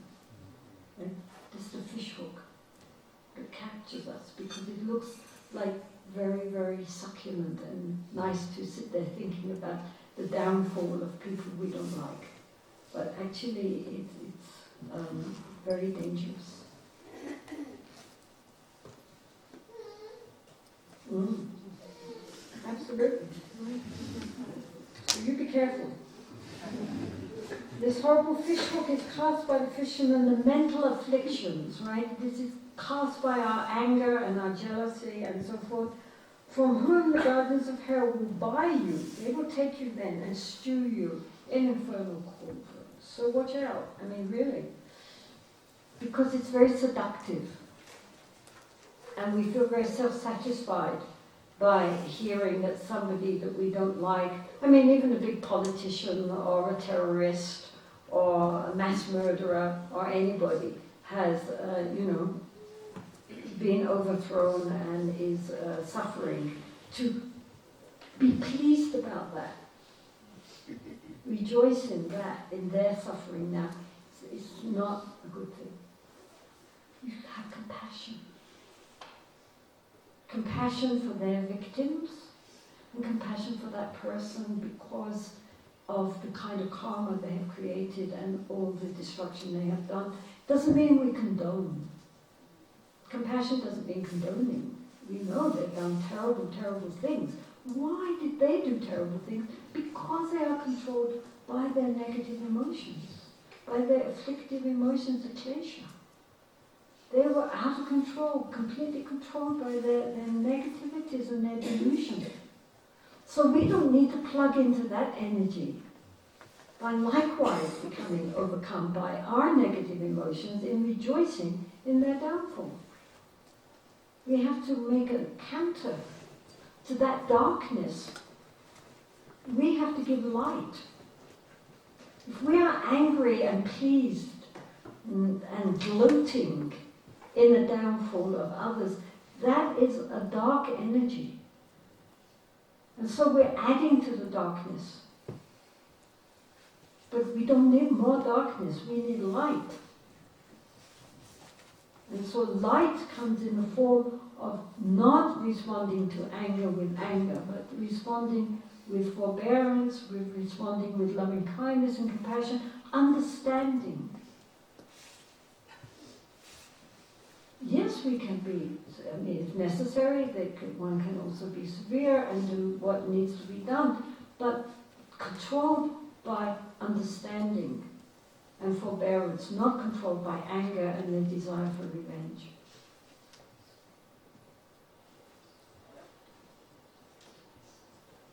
Speaker 1: Right? This is the fish hook that captures us because it looks like very, very succulent and nice to sit there thinking about the downfall of people we don't like. But actually it's very dangerous. Absolutely. So you be careful. This horrible fish hook is cast by the fishermen, the mental afflictions, right? This is cast by our anger and our jealousy and so forth, from whom the gardens of hell will buy you. They will take you then and stew you in infernal cauldrons. So watch out. I mean, really. Because it's very seductive. And we feel very self-satisfied by hearing that somebody that we don't like, I mean, even a big politician or a terrorist or a mass murderer or anybody has, been overthrown and is suffering, to be pleased about that. Rejoice in that, in their suffering now. It's not a good thing. You should have compassion. Compassion for their victims, and compassion for that person because of the kind of karma they have created and all the destruction they have done. Doesn't mean we condone. Compassion doesn't mean condoning. We know they've done terrible, terrible things. Why did they do terrible things? Because they are controlled by their negative emotions, by their afflictive emotions, the klesha. They were out of control, completely controlled by their negativities and their delusions. So we don't need to plug into that energy by likewise becoming overcome by our negative emotions in rejoicing in their downfall. We have to make a counter to that darkness. We have to give light. If we are angry and pleased and gloating in the downfall of others, that is a dark energy. And so we're adding to the darkness. But we don't need more darkness, we need light. And so light comes in the form of not responding to anger with anger, but responding with forbearance, with responding with loving kindness and compassion, understanding. Yes, we can be, if necessary, one can also be severe and do what needs to be done, but controlled by understanding and forbearance, not controlled by anger and the desire for revenge.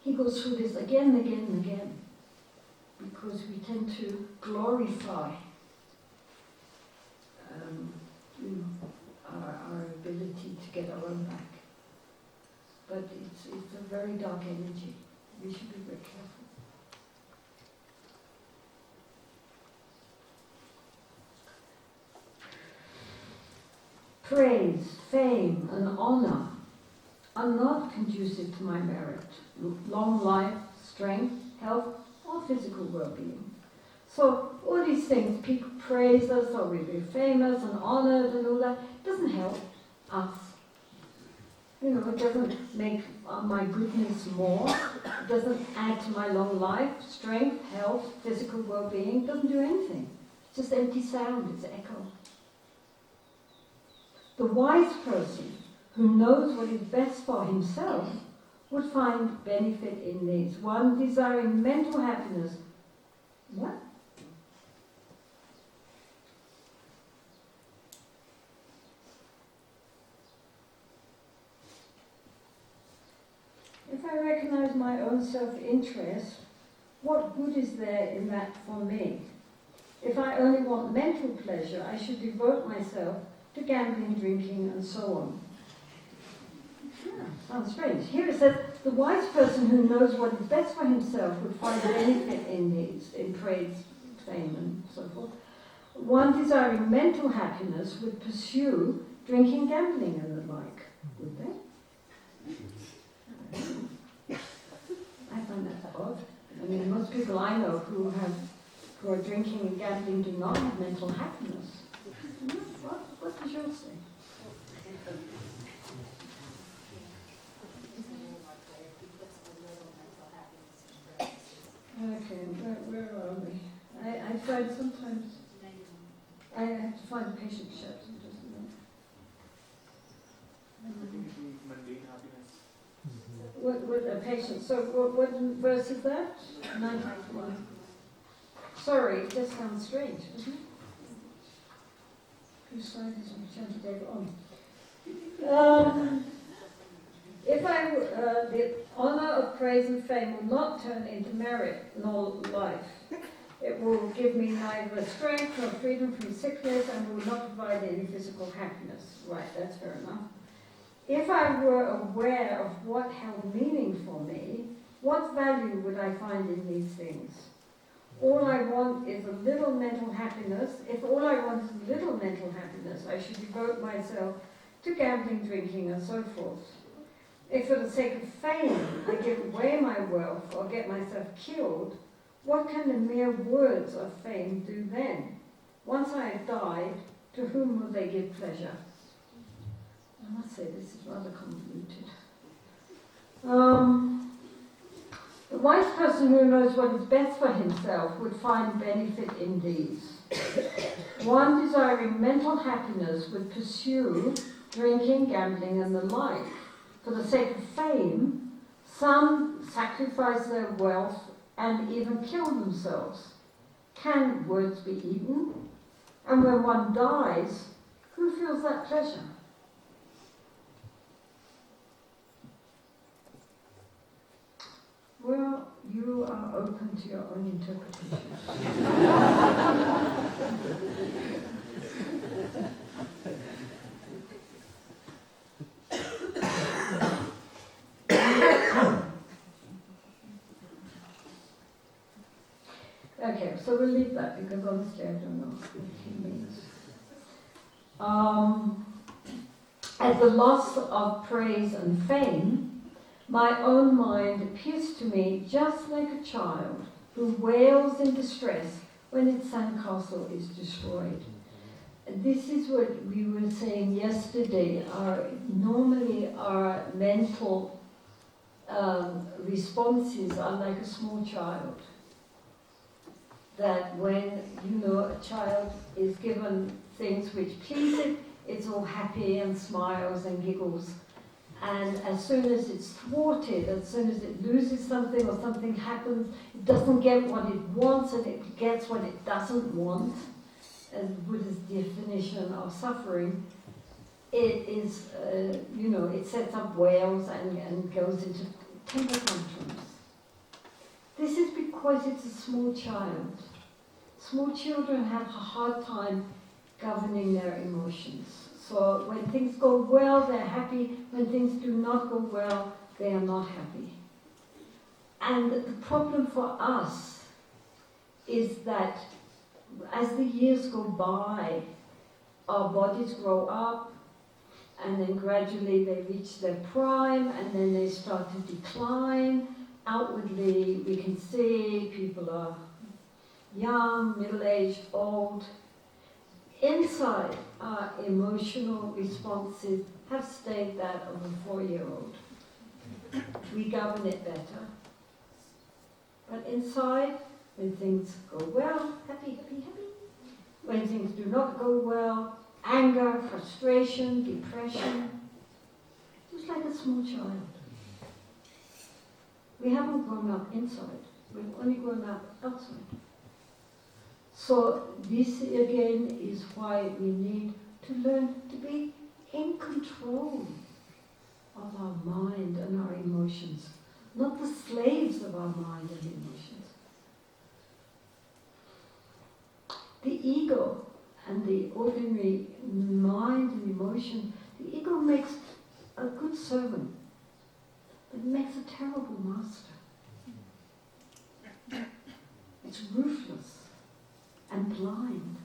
Speaker 1: He goes through this again and again and again, because we tend to glorify our ability to get our own back. But it's a very dark energy. We should be very careful. Praise, fame, and honor are not conducive to my merit, long life, strength, health, or physical well-being. So all these things, people praise us, or we're very famous and honored and all that, doesn't help us. It doesn't make my goodness more. It doesn't add to my long life, strength, health, physical well-being. It doesn't do anything. It's just empty sound, it's echo. The wise person who knows what is best for himself would find benefit in these. One, desiring mental happiness. What? If I recognize my own self-interest, what good is there in that for me? If I only want mental pleasure, I should devote myself to gambling, drinking, and so on. Yeah, sounds strange. Here it says, the wise person who knows what is best for himself would find benefit in these, in praise, fame, and so forth. One desiring mental happiness would pursue drinking, gambling, and the like, would they? I find that odd. I mean, most people I know who are drinking and gambling do not have mental happiness. What does yours say? Okay, where are we? I find sometimes I have to find a patient chapter just a minute.
Speaker 2: Mundane happiness.
Speaker 1: What a patient? So what verse is that? 91. Sorry, it just sounds strange, doesn't it? Whose slide is on? Shantideva on. The honor of praise and fame will not turn into merit nor life. It will give me neither strength nor freedom from sickness and will not provide any physical happiness. Right, that's fair enough. If I were aware of what held meaning for me, what value would I find in these things? All I want is a little mental happiness. If all I want is a little mental happiness, I should devote myself to gambling, drinking, and so forth. If for the sake of fame I give away my wealth or get myself killed, what can the mere words of fame do then? Once I have died, to whom will they give pleasure? I must say this is rather convoluted. The wise person who knows what is best for himself would find benefit in these. One desiring mental happiness would pursue drinking, gambling, and the like. For the sake of fame, some sacrifice their wealth and even kill themselves. Can words be eaten? And when one dies, who feels that pleasure? Well, you are open to your own interpretation. Okay, so we'll leave that because honestly I don't know what he means. At the loss of praise and fame, my own mind appears to me just like a child who wails in distress when its sandcastle is destroyed. This is what we were saying yesterday. Normally our mental responses are like a small child. That when, a child is given things which please it, it's all happy and smiles and giggles. And as soon as it's thwarted, as soon as it loses something or something happens, it doesn't get what it wants and it gets what it doesn't want, as Buddha's definition of suffering, it is, it sets up wails and goes into temper tantrums. This is because it's a small child. Small children have a hard time governing their emotions. So when things go well, they're happy. When things do not go well, they are not happy. And the problem for us is that as the years go by, our bodies grow up, and then gradually they reach their prime, and then they start to decline. Outwardly, we can see people are young, middle-aged, old. Inside, our emotional responses have stayed that of a 4-year-old. We govern it better. But inside, when things go well, happy, happy, happy. When things do not go well, anger, frustration, depression. Just like a small child. We haven't grown up inside. We've only grown up outside. So this again is why we need to learn to be in control of our mind and our emotions, not the slaves of our mind and emotions. The ego and the ordinary mind and emotion, the ego makes a good servant, but it makes a terrible master. It's ruthless and blind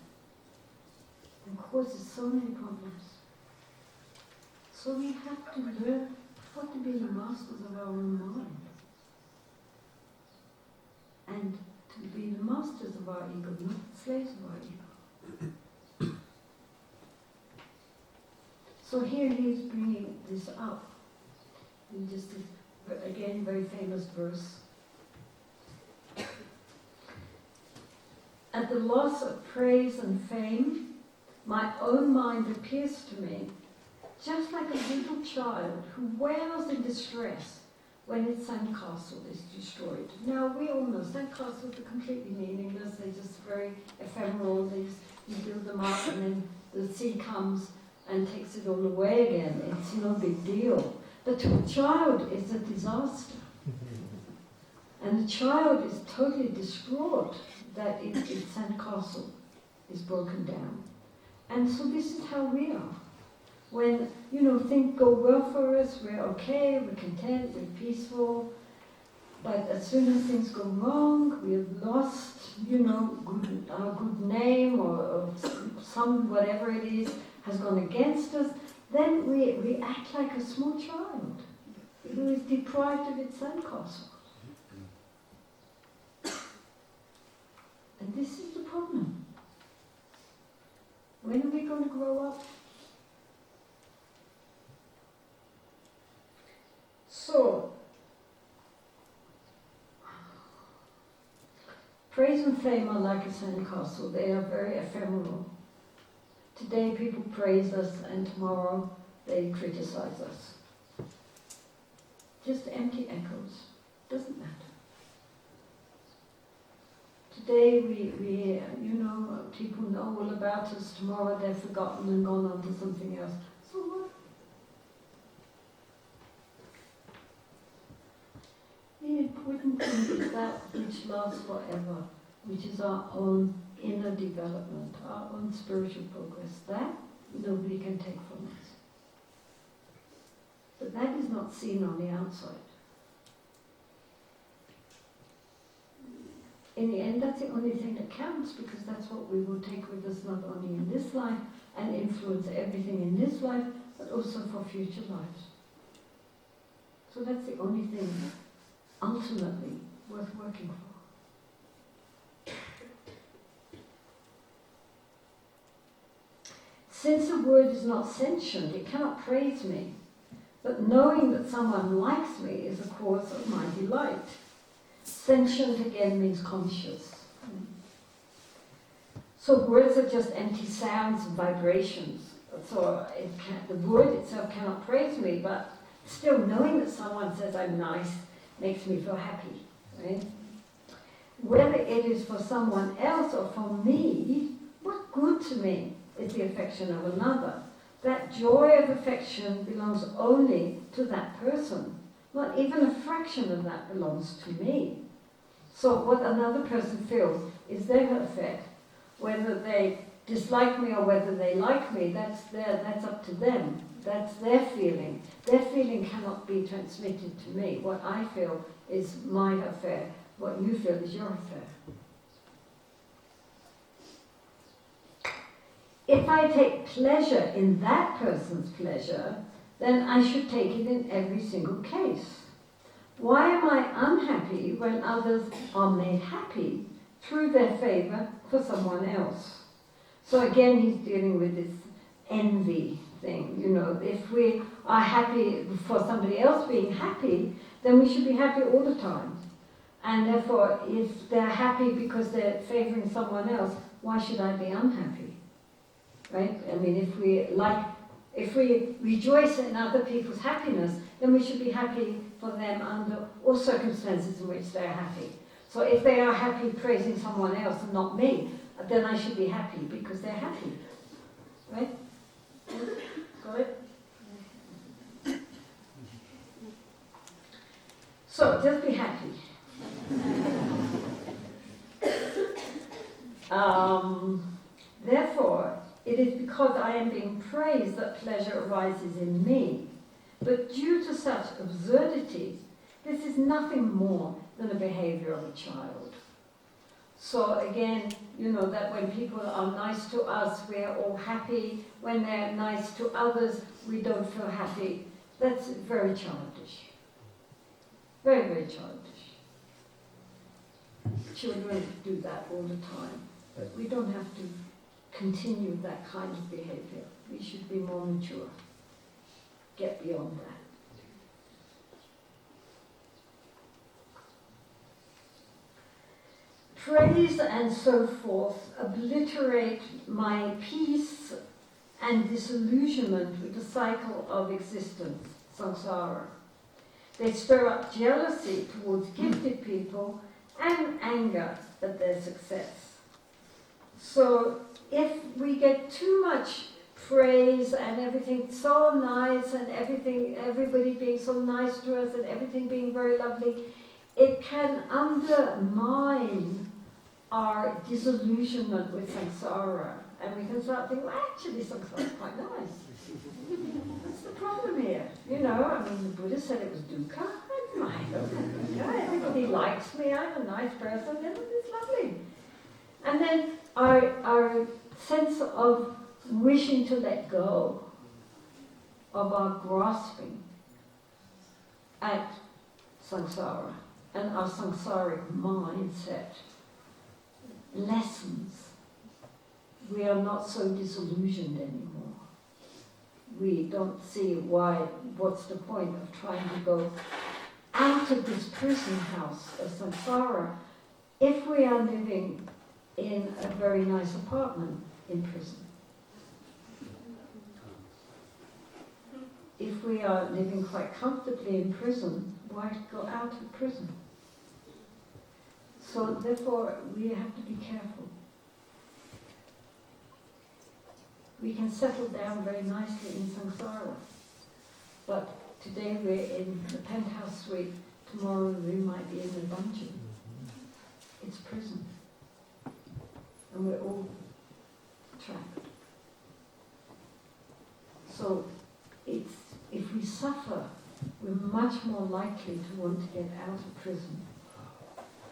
Speaker 1: and causes so many problems. So we have to learn what to be the masters of our own mind and to be the masters of our ego, not the slaves of our ego. So here he is bringing this up in just this, again, very famous verse. At the loss of praise and fame, my own mind appears to me just like a little child who wails in distress when its sandcastle is destroyed. Now, we all know sandcastles are completely meaningless. They're just very ephemeral. You build them up and then the sea comes and takes it all away again. It's no big deal. But to a child, it's a disaster. And the child is totally distraught that its sandcastle is broken down. And so this is how we are. When, things go well for us, we're okay, we're content, we're peaceful. But as soon as things go wrong, we've lost, our good name or some, whatever it is, has gone against us, then we act like a small child who is deprived of its sandcastle. And this is the problem. When are we going to grow up? So, praise and fame are like a sandcastle. They are very ephemeral. Today people praise us and tomorrow they criticize us. Just empty echoes. Doesn't matter. Today we people know all about us. Tomorrow they've forgotten and gone on to something else. So what? The important thing is that which lasts forever, which is our own inner development, our own spiritual progress. That nobody can take from us. But that is not seen on the outside. in the end, that's the only thing that counts, because that's what we will take with us not only in this life and influence everything in this life, but also for future lives. So that's the only thing ultimately worth working for. Since the word is not sentient, it cannot praise me, but knowing that someone likes me is a cause of my delight. Sentient again means conscious. So words are just empty sounds and vibrations. So the word itself cannot praise me, but still knowing that someone says I'm nice makes me feel happy. Right? Whether it is for someone else or for me, what good to me is the affection of another. That joy of affection belongs only to that person. Not even a fraction of that belongs to me. So what another person feels is their affair. Whether they dislike me or whether they like me, that's up to them. That's their feeling. Their feeling cannot be transmitted to me. What I feel is my affair. What you feel is your affair. If I take pleasure in that person's pleasure, then I should take it in every single case. Why am I unhappy when others are made happy through their favor for someone else? So again, he's dealing with this envy thing. You know, if we are happy for somebody else being happy, then we should be happy all the time. And therefore, if they're happy because they're favoring someone else, why should I be unhappy? Right? I mean, if we rejoice in other people's happiness, then we should be happy for them under all circumstances in which they're happy. So if they are happy praising someone else and not me, then I should be happy because they're happy. Right? Got it? So, just be happy. Therefore, it is because I am being praised that pleasure arises in me. But due to such absurdity, this is nothing more than the behavior of a child. So again, you know that when people are nice to us, we're all happy. When they're nice to others, we don't feel happy. That's very childish. Very, very childish. Children do that all the time. But we don't have to continue that kind of behavior. We should be more mature. Get beyond that. Praise and so forth obliterate my peace and disillusionment with the cycle of existence, samsara. They stir up jealousy towards gifted people and anger at their success. So if we get too much praise and everything so nice and everybody being so nice to us and everything being very lovely, it can undermine our disillusionment with samsara. And we can start thinking, well, actually samsara is quite nice. What's the problem here? You know, I mean, the Buddha said it was dukkha. I don't have dukkha. Everybody likes me. I'm a nice person. It's lovely. And then our sense of wishing to let go of our grasping at samsara and our samsaric mindset lessens. We are not so disillusioned anymore. We don't see what's the point of trying to go out of this prison house of samsara if we are living in a very nice apartment in prison. If we are living quite comfortably in prison, why go out of prison? So therefore, we have to be careful. We can settle down very nicely in samsara, but today we're in the penthouse suite, tomorrow we might be in the dungeon. It's prison. And we're all trapped. So if we suffer, we're much more likely to want to get out of prison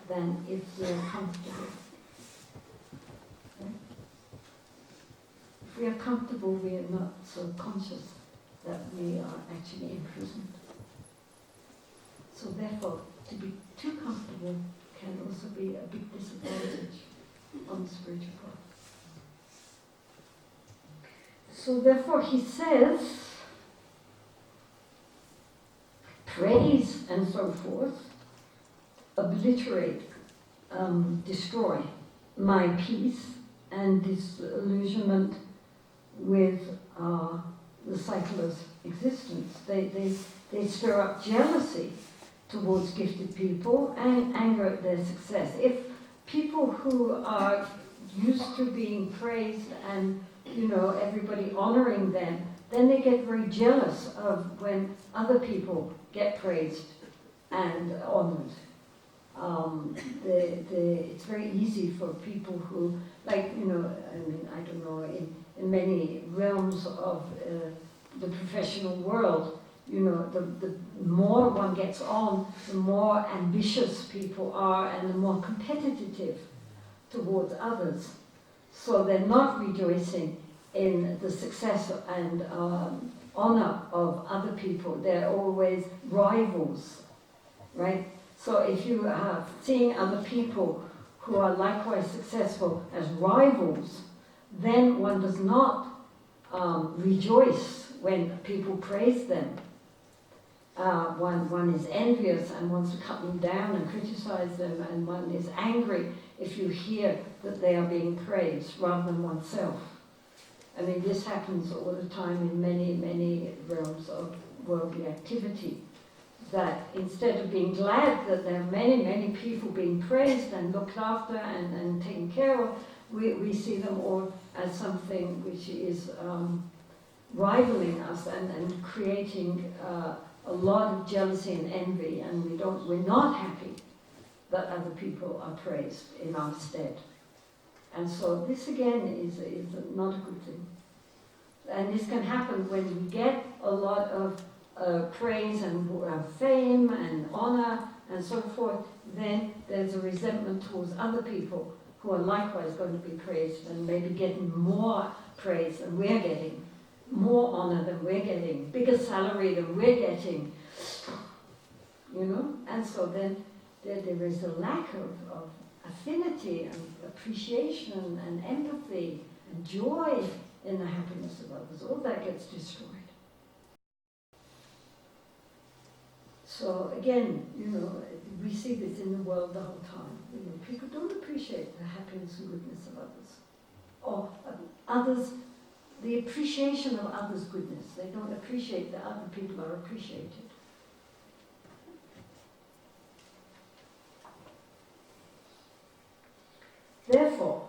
Speaker 1: than if we're comfortable. Okay? If we are comfortable, we are not so conscious that we are actually imprisoned. So therefore, to be too comfortable can also be a big disadvantage on the spiritual path. So therefore he says, praise and so forth obliterate, destroy my peace and disillusionment with the cycle of existence. They stir up jealousy towards gifted people and anger at their success. If people who are used to being praised and everybody honoring them, then they get very jealous of when other people get praised and honored. It's very easy for people who, I don't know, in many realms of the professional world, the more one gets on, the more ambitious people are and the more competitive towards others. So they're not rejoicing in the success and honor of other people. They're always rivals, right? So if you are seeing other people who are likewise successful as rivals, then one does not rejoice when people praise them. One is envious and wants to cut them down and criticize them, and one is angry if you hear that they are being praised rather than oneself. I mean, this happens all the time in many, many realms of worldly activity, that instead of being glad that there are many, many people being praised and looked after and taken care of, we see them all as something which is rivaling us and creating a lot of jealousy and envy, and we're not happy that other people are praised in our stead. And so this again is not a good thing. And this can happen when we get a lot of praise and fame and honor and so forth. Then there's a resentment towards other people who are likewise going to be praised and maybe getting more praise than we're getting, more honor than we're getting, bigger salary than we're getting, And so then there is a lack of affinity and appreciation and empathy and joy in the happiness of others. All that gets destroyed. So again, we see this in the world the whole time. People don't appreciate the happiness and goodness of others. Or others, the appreciation of others' goodness. They don't appreciate that other people are appreciated. Therefore,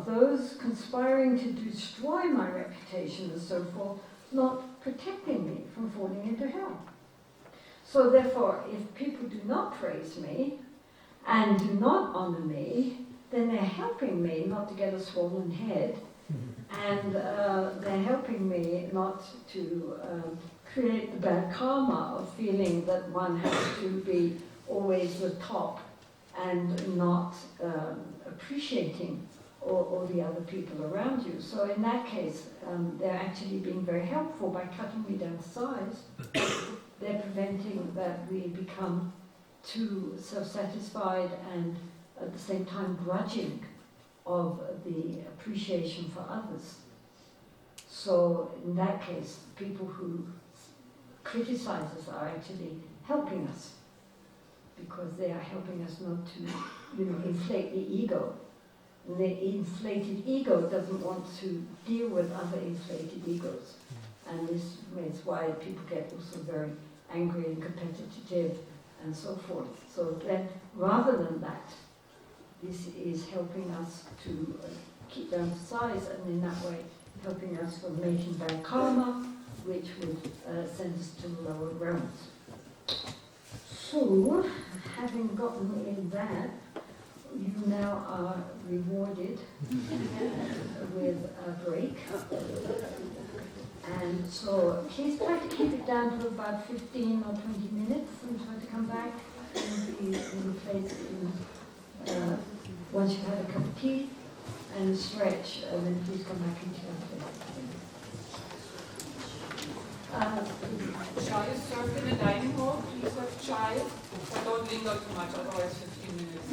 Speaker 1: those conspiring to destroy my reputation and so forth, not protecting me from falling into hell. So therefore, if people do not praise me and do not honor me, then they're helping me not to get a swollen head, and they're helping me not to create the bad karma of feeling that one has to be always the top and not appreciating all the other people around you. So in that case, they're actually being very helpful by cutting me down to size. They're preventing that we become too self-satisfied and at the same time grudging of the appreciation for others. So in that case, people who criticize us are actually helping us, because they are helping us not to, inflate the ego. And the inflated ego doesn't want to deal with other inflated egos. And this is why people get also very angry and competitive and so forth. So then, rather than that, this is helping us to keep down to size, and in that way helping us from making bad karma, which would send us to the lower realms. So, having gotten in that, you now are rewarded with a break. And so please try to keep it down to about 15 or 20 minutes and try to come back in the place once you've had a cup of tea and stretch, and then please come back into your place.
Speaker 3: Chai is served in the dining hall. Please have chai, but don't linger too much, otherwise 15 minutes.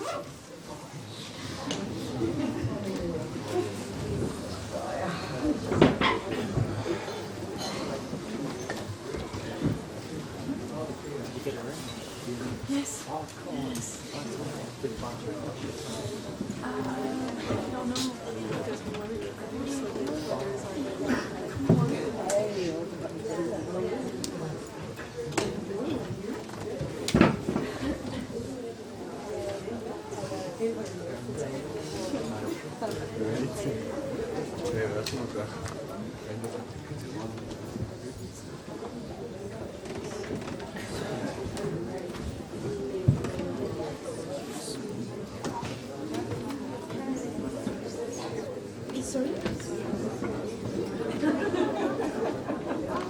Speaker 4: Yes. Yes. I don't know. Because
Speaker 5: Ja,